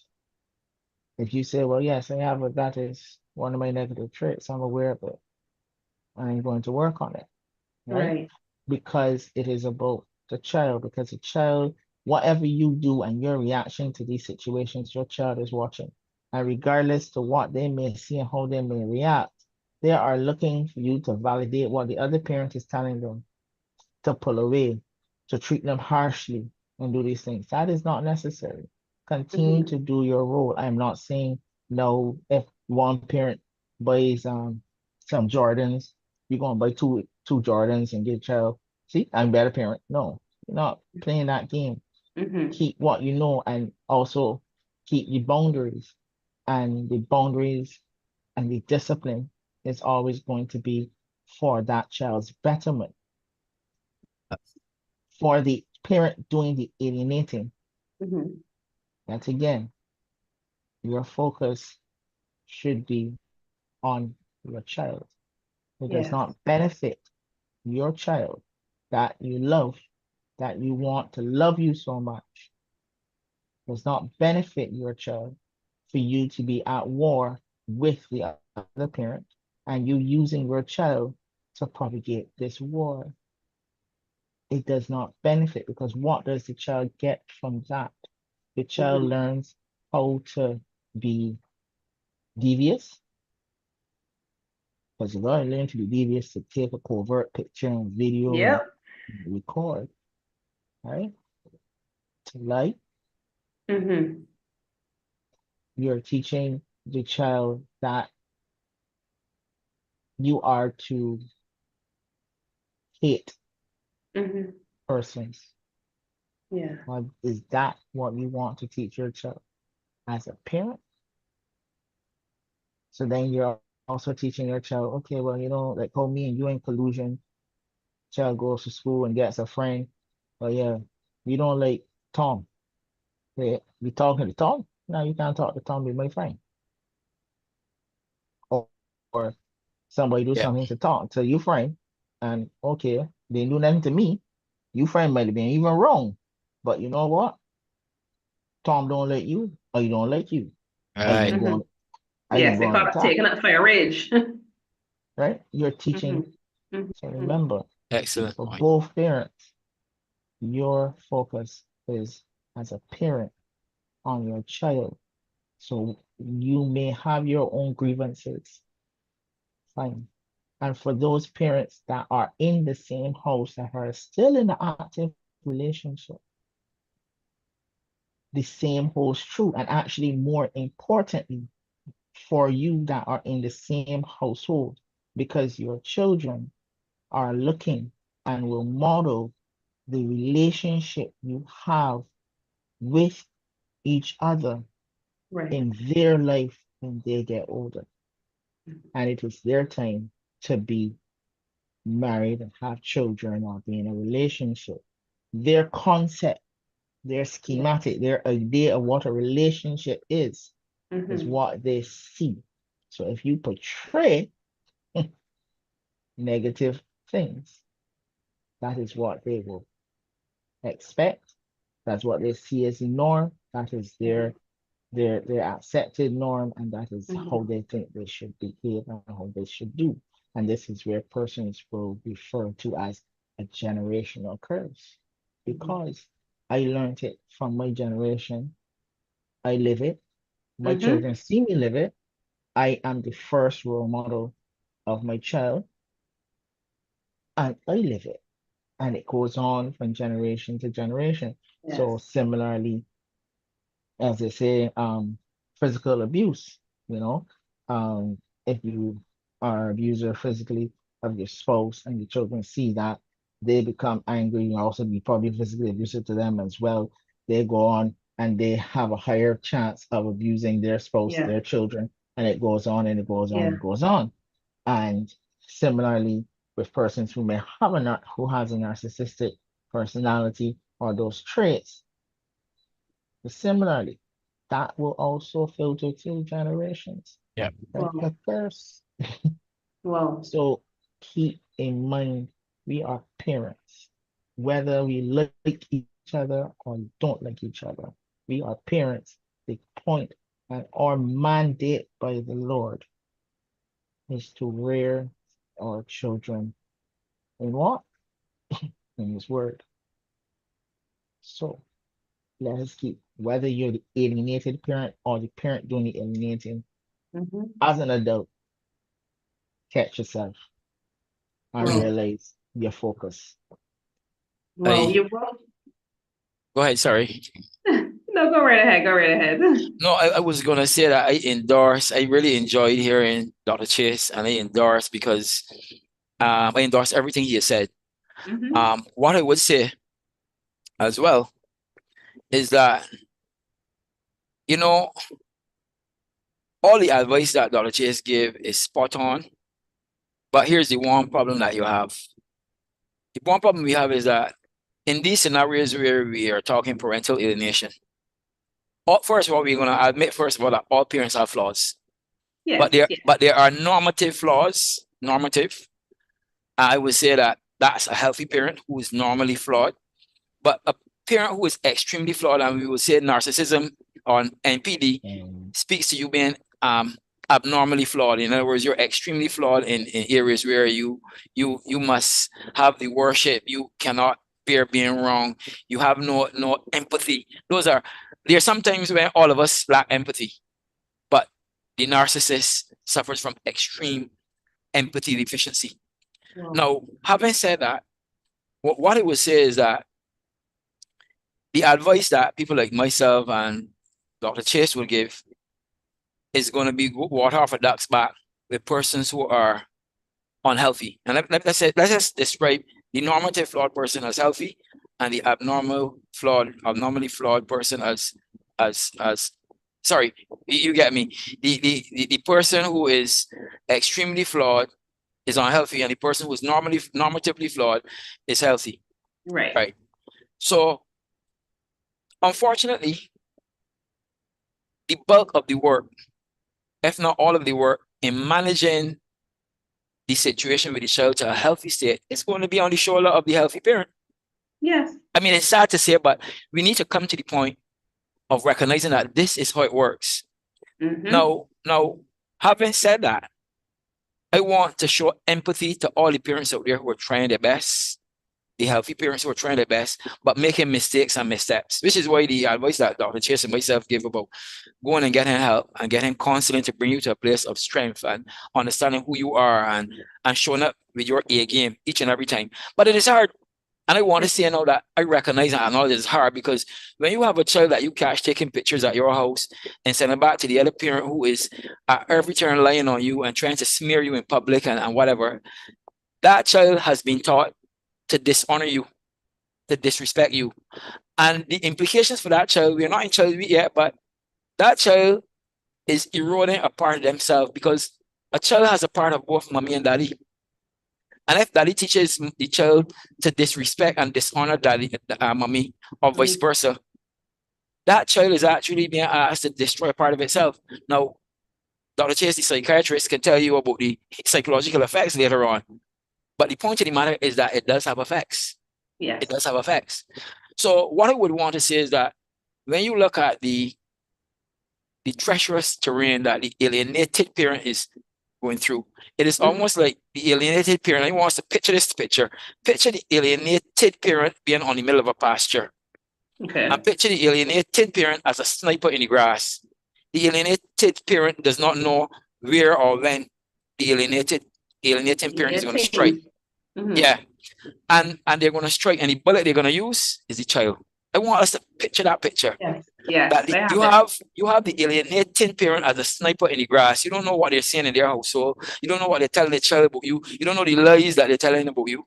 If you say, well, yes, I have it, that is one of my negative traits, I'm aware of it, I'm going to work on it, right? Right. Because it is about the child, because the child, whatever you do and your reaction to these situations, your child is watching. And regardless to what they may see and how they may react, they are looking for you to validate what the other parent is telling them, to pull away, to treat them harshly and do these things. That is not necessary. Continue Mm-hmm. to do your role. I'm not saying no, if one parent buys some Jordans, you're gonna buy two Jordans and get a child See, I'm a better parent. No, you're not playing that game. Mm-hmm. Keep what you know and also keep your boundaries. And the boundaries and the discipline is always going to be for that child's betterment. For the parent doing the alienating, Mm-hmm. that again, your focus should be on your child. It does Yes. not benefit your child that you love, that you want to love you so much. Does not benefit your child for you to be at war with the other parent and you using your child to propagate this war. It does not benefit because what does the child get from that? The child Mm-hmm. learns how to be devious because you gotta learn to be devious to take a covert picture and video and Yep. record, right? To lie. Mm-hmm. You're teaching the child that you are to hate Mm-hmm. persons. Yeah. Is that what you want to teach your child as a parent? So then you're also teaching your child, okay, well, like how me and you in collusion, child goes to school and gets a friend. Oh yeah, you don't like Tom. Yeah, you talking to Tom? No, you can't talk to Tom, be my friend. Or somebody do Yeah. something to talk to your friend, and okay, they do nothing to me. Your friend might have been even wrong. But you know what? Tom don't like you, or you don't like you. All Are you right. gonna go Mm-hmm. on, are you Yes, gonna go they on call it attack? taking it for a rage. Right? You're Mm-hmm. teaching. So Mm-hmm. remember, Excellent for point. both parents, your focus is as a parent on your child. So you may have your own grievances, fine. And for those parents that are in the same house that are still in an active relationship, the same holds true. And actually, more importantly, for you that are in the same household, because your children are looking and will model the relationship you have with each other Right. in their life when they get older. And it is their time to be married and have children or be in a relationship. Their concept, their Yeah. schematic, their idea of what a relationship is Mm-hmm. what they see. So if you portray negative things, that is what they will expect. That's what they see as the norm. That is Yeah. their accepted norm, and that is how Mm-hmm. they think they should behave and how they should do. And this is where persons will refer to as a generational curse. Mm-hmm. Because I learned it from my generation, I live it, my Mm-hmm. children see me live it. I am the first role model of my child, and I live it. And it goes on from generation to generation. So Yes. similarly, as they say, physical abuse, um, if you are abuser physically of your spouse and your children see that, they become angry and also be probably physically abusive to them as well. They go on and they have a higher chance of abusing their spouse, Yeah. their children, and it goes on and it goes on Yeah. and goes on. And similarly, with persons who may have who has a narcissistic personality or those traits, similarly, that will also filter through generations Yeah. like Well, a curse. well, So keep in mind, we are parents. Whether we like each other or don't like each other, we are parents. The point and our mandate by the Lord is to rear our children in what? In His Word. So let us keep, whether you're the alienated parent or the parent doing the alienating, mm-hmm. as an adult, catch yourself and I, Well, realize your focus. well, I you brought. go ahead. Sorry. No, go right ahead. Go right ahead. No, I was gonna say that I endorse. I really enjoyed hearing Dr. Chase, and I endorse because I endorse everything he has said. What I would say as well is that, you know, all the advice that Dr. Chase gave is spot on, but here's the one problem that you have. The one problem we have is that in these scenarios where we are talking parental alienation, first of all, we're going to admit, first of all, that all parents have flaws. Yes, But there are normative flaws, normative. I would say that that's a healthy parent who is normally flawed, but a parent who is extremely flawed, and we would say narcissism or NPD, speaks to you being abnormally flawed. In other words, you're extremely flawed in areas where you must have the worship. You cannot bear being wrong. You have no empathy. There are some times when all of us lack empathy, but the narcissist suffers from extreme empathy deficiency. Wow. Now, having said that, what I would say is that the advice that people like myself and Dr. Chase will give is going to be water off a duck's back with persons who are unhealthy. And let's just describe the normative flawed person as healthy and the abnormally flawed person as sorry, you get me. The person who is extremely flawed is unhealthy, and the person who is normatively flawed is healthy. Right. So, unfortunately, the bulk of the work, if not all of the work, in managing the situation with the child to a healthy state is going to be on the shoulder of the healthy parent. Yes. I mean, it's sad to say, but we need to come to the point of recognizing that this is how it works. Now, having said that, I want to show empathy to all the parents out there who are trying their best, the healthy parents who are trying their best, but making mistakes and missteps, which is why the advice that Dr. Chase and myself give about going and getting help and getting counseling to bring you to a place of strength and understanding who you are and showing up with your A game each and every time. But it is hard. And I want to say now that I recognize and acknowledge it's hard, because when you have a child that you catch taking pictures at your house and sending back to the other parent who is at every turn lying on you and trying to smear you in public and whatever, that child has been taught to dishonor you, to disrespect you. And the implications for that child, we're not in child week yet, but that child is eroding a part of themselves, because a child has a part of both mommy and daddy. And if daddy teaches the child to disrespect and dishonor daddy, mommy, or vice versa, that child is actually being asked to destroy a part of itself. Now, Dr. Chase, the psychiatrist, can tell you about the psychological effects later on. But the point of the matter is that it does have effects. Yes. It does have effects. So what I would want to say is that when you look at the treacherous terrain that the alienated parent is going through, it is almost like the alienated parent. I want us to picture this picture. Picture the alienated parent being on the middle of a pasture. Okay. And picture the alienated parent as a sniper in the grass. The alienated parent does not know where or when the alienating parent is going to strike. Yeah. And they're going to strike, and the bullet they're going to use is the child. I want us to picture that picture. Yes. Yes. That you have the alienating parent as a sniper in the grass. You don't know what they're saying in their household. You don't know what they're telling the child about you. You don't know the lies that they're telling about you.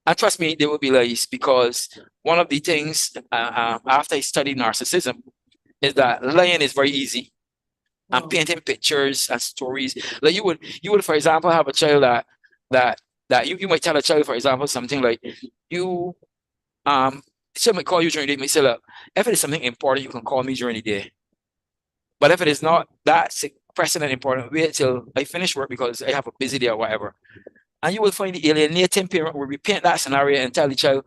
And trust me, they will be lies, because one of the things after I studied narcissism is that lying is very easy. And painting pictures and stories. Like you would, for example, have a child that you might tell a child, for example, something like someone might call you during the day, may say, look, if it is something important, you can call me during the day. But if it is not that pressing and important, wait till I finish work because I have a busy day or whatever. And you will find the alienating parent will repaint that scenario and tell the child,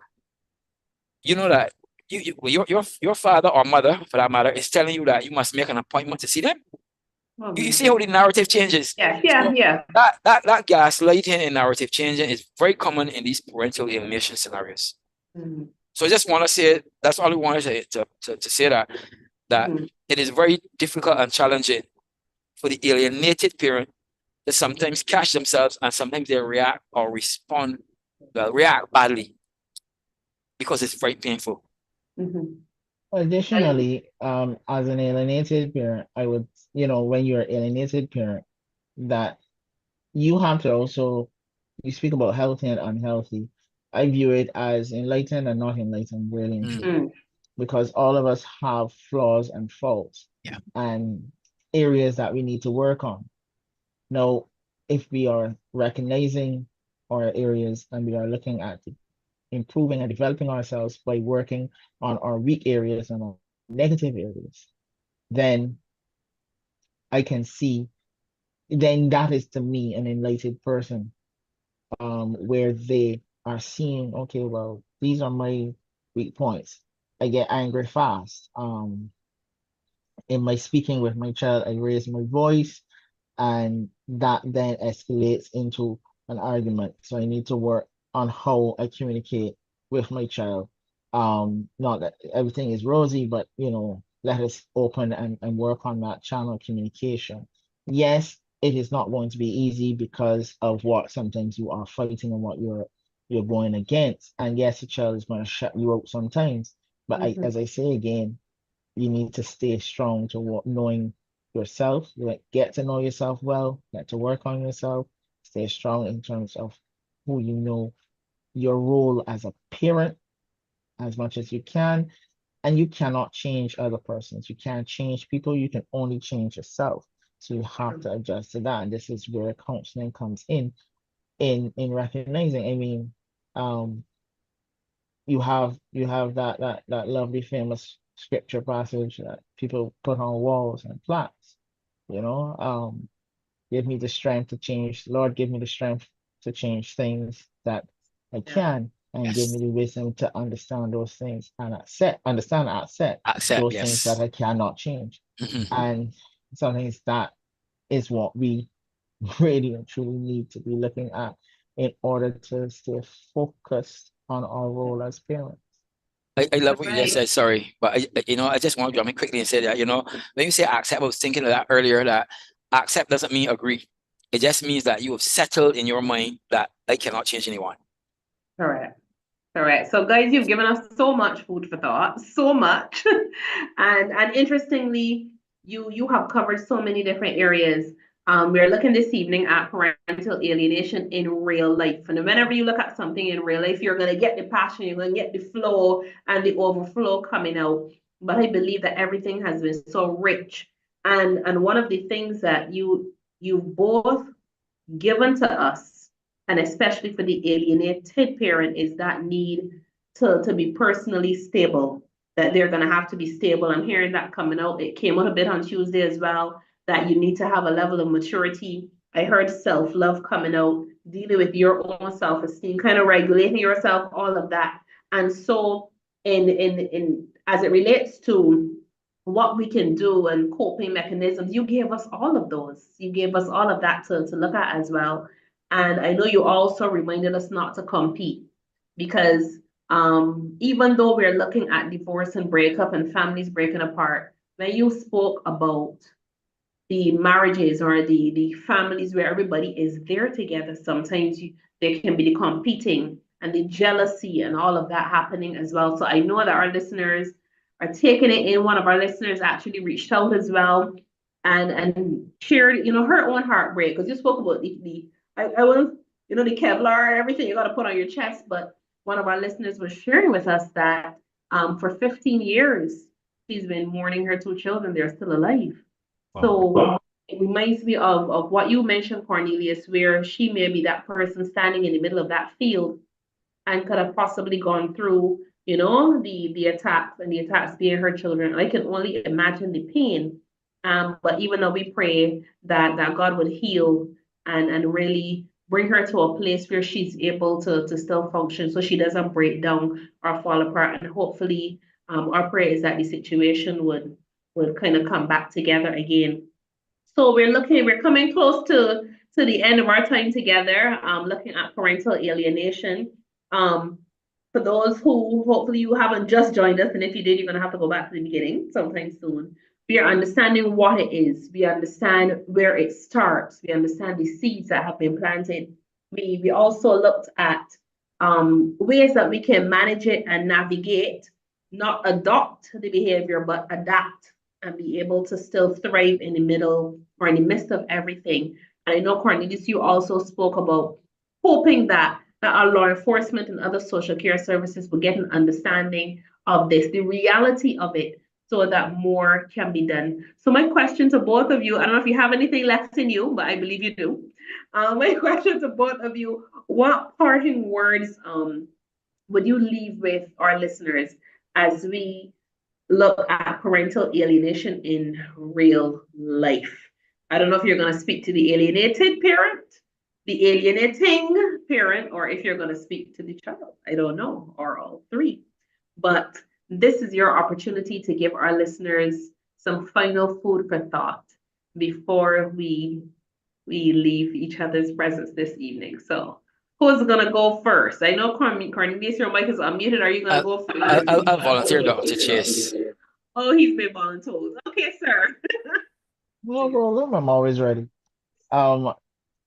you know that your father or mother, for that matter, is telling you that you must make an appointment to see them. You see how the narrative changes? Yeah. That gaslighting and narrative changing is very common in these parental alienation scenarios. So I just want to say, that's all I wanted to say, that it is very difficult and challenging for the alienated parent to sometimes catch themselves, and sometimes they react badly, because it's very painful. Additionally, as an alienated parent, I would, when you're an alienated parent, that you have to also, you speak about healthy and unhealthy. I view it as enlightened and not enlightened, really and truly, Mm. because all of us have flaws and faults Yeah. and areas that we need to work on. Now, if we are recognizing our areas and we are looking at improving and developing ourselves by working on our weak areas and our negative areas, then I can see, then that is to me an enlightened person, where they are seeing, okay, well, these are my weak points. I get angry fast. In my speaking with my child, I raise my voice, and that then escalates into an argument. So I need to work on how I communicate with my child. Not that everything is rosy, but let us open and work on that channel of communication. Yes, it is not going to be easy because of what sometimes you are fighting and what you're going against. And yes, the child is going to shut you out sometimes. But as I say again, you need to stay strong to knowing yourself, like get to know yourself well, get to work on yourself, stay strong in terms of who you know, your role as a parent as much as you can. And you cannot change other persons. You can't change people. You can only change yourself. So you have to adjust to that. And this is where counseling comes in recognizing. I mean, you have that lovely famous scripture passage that people put on walls and plaques, give me the strength to change, Lord, give me the strength to change things that I can, and give Yes. me the wisdom to understand those things and accept Accept, those things that yes. I cannot change. Mhm. And sometimes that is what we really and truly need to be looking at in order to stay focused on our role as parents. I love what you just Right. said, sorry, but I just want to jump in quickly and say that, when you say accept, I was thinking of that earlier, that accept doesn't mean agree. It just means that you have settled in your mind that I cannot change anyone. Correct. Correct. So guys, you've given us so much food for thought, so much. And interestingly, you have covered so many different areas. We're looking this evening at parental alienation in real life. And whenever you look at something in real life, you're going to get the passion, you're going to get the flow and the overflow coming out. But I believe that everything has been so rich. And one of the things that you both given to us, and especially for the alienated parent, is that need to be personally stable, that they're going to have to be stable. I'm hearing that coming out. It came out a bit on Tuesday as well, that you need to have a level of maturity. I heard self-love coming out, dealing with your own self-esteem, kind of regulating yourself, all of that. And so in as it relates to what we can do and coping mechanisms, you gave us all of those. You gave us all of that to look at as well. And I know you also reminded us not to compete, because even though we're looking at divorce and breakup and families breaking apart, when you spoke about the marriages or the families where everybody is there together, sometimes there can be the competing and the jealousy and all of that happening as well. So I know that our listeners are taking it in. One of our listeners actually reached out as well and shared, her own heartbreak, because you spoke about I was, the Kevlar, everything you got to put on your chest. But one of our listeners was sharing with us that for 15 years, she's been mourning her two children. They're still alive. So it reminds me of what you mentioned, Cornelius, where she may be that person standing in the middle of that field and could have possibly gone through, the attacks, and the attacks being her children. I can only imagine the pain. But even though we pray that God would heal and really bring her to a place where she's able to still function, so she doesn't break down or fall apart. And hopefully, our prayer is that the situation would kind of come back together again. So we're coming close to the end of our time together, looking at parental alienation. For those who hopefully you haven't just joined us, and if you did, you're gonna have to go back to the beginning sometime soon. We are understanding what it is. We understand where it starts. We understand the seeds that have been planted. We also looked at ways that we can manage it and navigate, not adopt the behavior, but adapt and be able to still thrive in the middle or in the midst of everything. And I know, Cornelius, you also spoke about hoping that that our law enforcement and other social care services will get an understanding of this, the reality of it, so that more can be done. So my question to both of you, I don't know if you have anything left in you, but I believe you do. My question to both of you, what parting words would you leave with our listeners as we look at parental alienation in real life? I don't know if you're going to speak to the alienated parent, the alienating parent, or if you're going to speak to the child. I don't know, or all three. But this is your opportunity to give our listeners some final food for thought before we leave each other's presence this evening. So who's gonna go first? I know Cornelius, your mic is unmuted. Are you gonna go I'll first? volunteer, Dr. Chase. Oh, he's been voluntold. Okay, sir. No problem. I'm always ready. Um,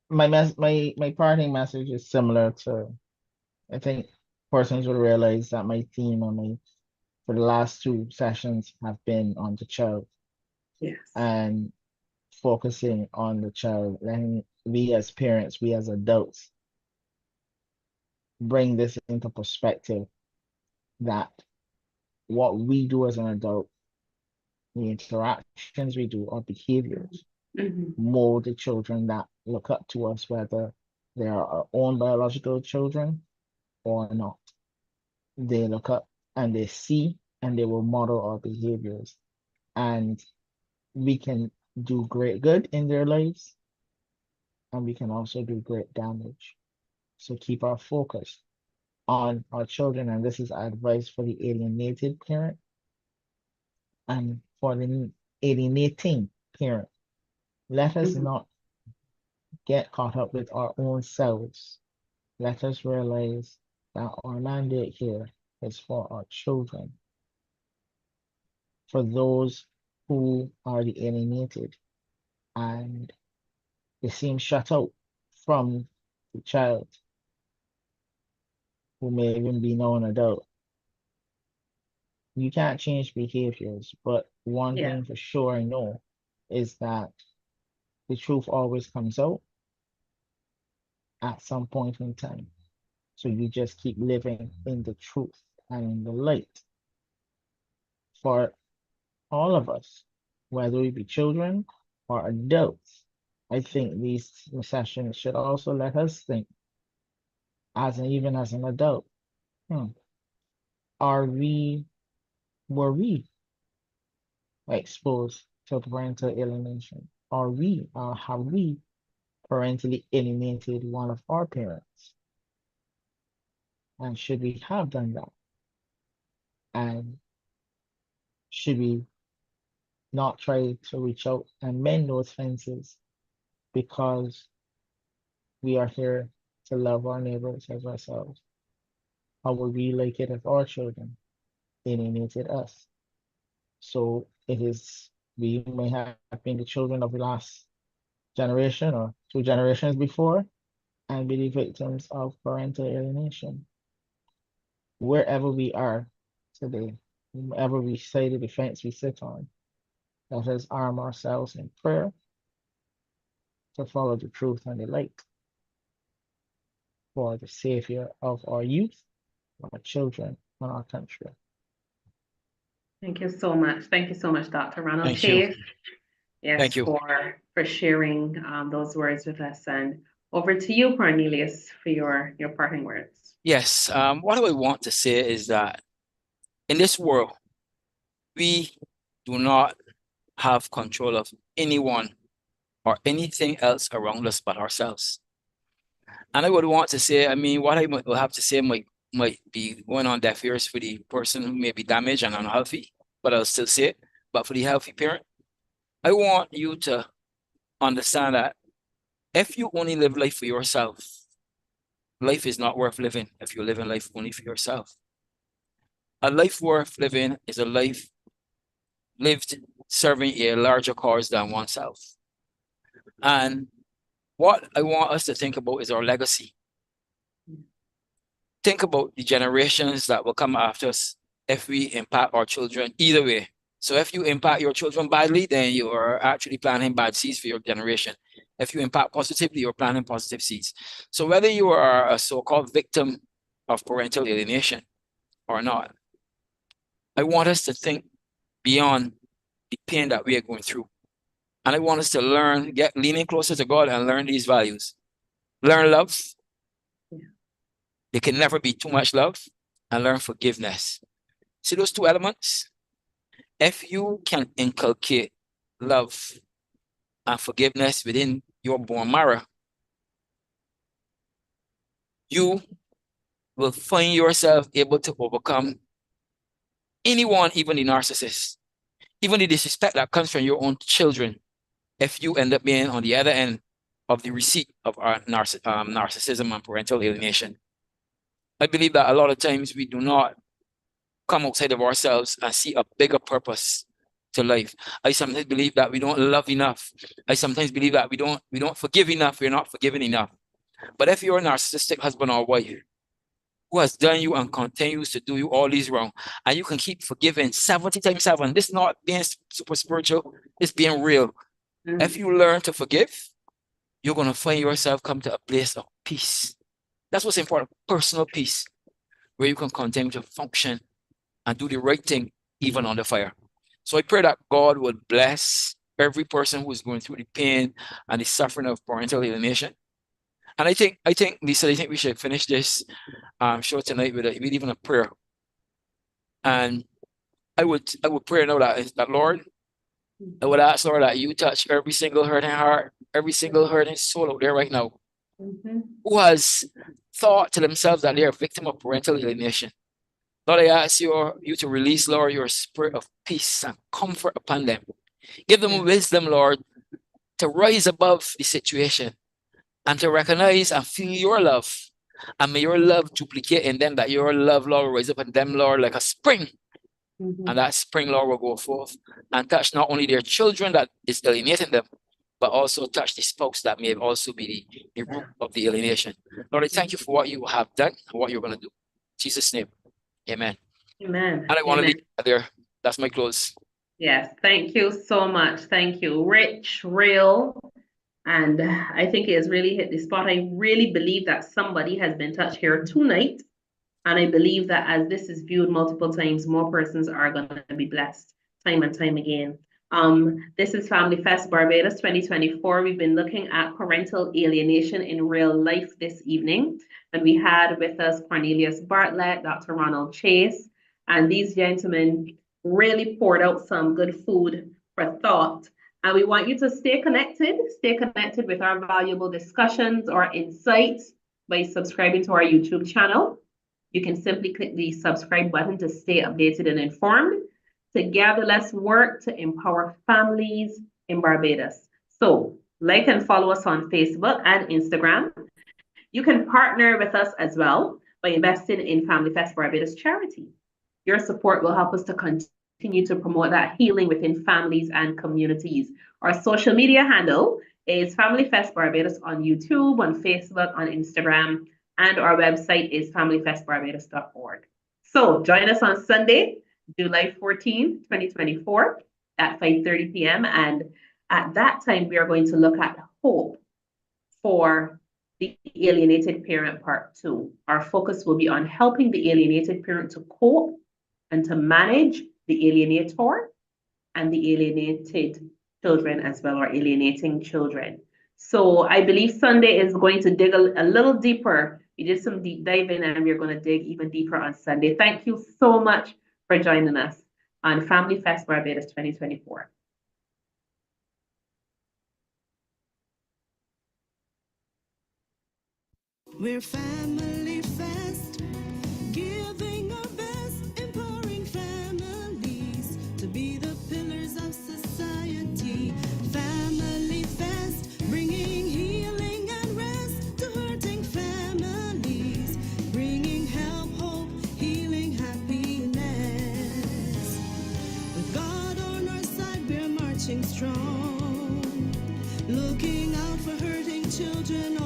my parting message is similar to, I think persons will realize that my theme on my for the last two sessions have been on the child Yes. and focusing on the child, letting we as parents, we as adults bring this into perspective that what we do as an adult, the interactions we do, our behaviors mold the children that look up to us, whether they are our own biological children or not. They look up and they see and they will model our behaviors. And we can do great good in their lives, and we can also do great damage. So keep our focus on our children, and this is advice for the alienated parent and for the alienating parent. Let us not get caught up with our own selves. Let us realize that our mandate here is for our children, for those who are the alienated and they seem shut out from the child who may even be now an adult. You can't change behaviors, but one thing for sure I know is that the truth always comes out at some point in time. So you just keep living in the truth and in the light. For all of us, whether we be children or adults, I think these sessions should also let us think, even as an adult, were we exposed to parental alienation? Have we parentally alienated one of our parents? And should we have done that? And should we not try to reach out and mend those fences because we are here to love our neighbors as ourselves? How would we like it if our children alienated us? So we may have been the children of the last generation or two generations before and be the victims of parental alienation. Wherever we are today, wherever we say the fence we sit on, let us arm ourselves in prayer to follow the truth and the light for the savior of our youth, our children, and our country. Thank you so much. Thank you so much, Dr. Ronald Thank you. Chase. Yes, Thank you. for sharing those words with us. And over to you, Cornelius, for your parting words. Yes, what I want to say is that in this world, we do not have control of anyone or anything else around us but ourselves. And I would want to say, what I will have to say might be going on deaf ears for the person who may be damaged and unhealthy, but I'll still say it. But for the healthy parent, I want you to understand that if you only live life for yourself, life is not worth living if you're living life only for yourself. A life worth living is a life lived serving a larger cause than oneself. And what I want us to think about is our legacy. Think about the generations that will come after us if we impact our children either way. So if you impact your children badly, then you are actually planting bad seeds for your generation. If you impact positively, you're planting positive seeds. So whether you are a so-called victim of parental alienation or not, I want us to think beyond the pain that we are going through. And I want us to learn, leaning closer to God and learn these values. Learn love. There can never be too much love. And learn forgiveness. See those two elements? If you can inculcate love and forgiveness within your bone marrow, you will find yourself able to overcome anyone, even the narcissist, even the disrespect that comes from your own children, if you end up being on the other end of the receipt of our narcissism and parental alienation. I believe that a lot of times we do not come outside of ourselves and see a bigger purpose to life. I sometimes believe that we don't love enough. I sometimes believe that we don't forgive enough. We're not forgiven enough. But if you're a narcissistic husband or wife who has done you and continues to do you all these wrong, and you can keep forgiving 70 times 7, this is not being super spiritual, it's being real. If you learn to forgive, you're going to find yourself come to a place of peace. That's what's important, personal peace, where you can continue to function and do the right thing, even under fire. So I pray that God will bless every person who is going through the pain and the suffering of parental alienation. And I think, Lisa, I think we should finish this show tonight with even a prayer. And I would pray now that Lord, I would ask, Lord, that you touch every single hurting heart, every single hurting soul out there right now, who has thought to themselves that they are a victim of parental alienation. Lord, I ask you to release, Lord, your spirit of peace and comfort upon them. Give them wisdom, Lord, to rise above the situation and to recognize and feel your love. And may your love duplicate in them, that your love, Lord, will rise up in them, Lord, like a spring. And that spring, Lord, will go forth and touch not only their children that is alienating them, but also touch the spouse that may also be the root of the alienation. Lord, I thank you for what you have done and what you're going to do. In Jesus' name, amen. Amen. And I want to leave that there. That's my close. Yes, thank you so much. Thank you. Rich, real, and I think it has really hit the spot. I really believe that somebody has been touched here tonight. And I believe that as this is viewed multiple times, more persons are going to be blessed time and time again. This is Family Fest Barbados 2024. We've been looking at parental alienation in real life this evening. And we had with us Cornelius Bartlett, Dr. Ronald Chase, and these gentlemen really poured out some good food for thought. And we want you to stay connected with our valuable discussions or insights by subscribing to our YouTube channel. You can simply click the subscribe button to stay updated and informed. Together, let's work to empower families in Barbados. So, like and follow us on Facebook and Instagram. You can partner with us as well by investing in Family Fest Barbados charity. Your support will help us to continue to promote that healing within families and communities. Our social media handle is Family Fest Barbados on YouTube, on Facebook, on Instagram, and our website is familyfestbarbados.org. So join us on Sunday, July 14, 2024 at 5:30 p.m. And at that time, we are going to look at hope for the alienated parent part 2. Our focus will be on helping the alienated parent to cope and to manage the alienator and the alienated children as well, or alienating children. So I believe Sunday is going to dig a little deeper. We did some deep diving and we're going to dig even deeper on Sunday. Thank you so much for joining us on Family Fest Barbados 2024. We're Family Fest, giving our best, empowering families to be the pillars of society. Family Fest, bringing healing and rest to hurting families, bringing help, hope, healing, happiness. With God on our side, we're marching strong, looking out for hurting children.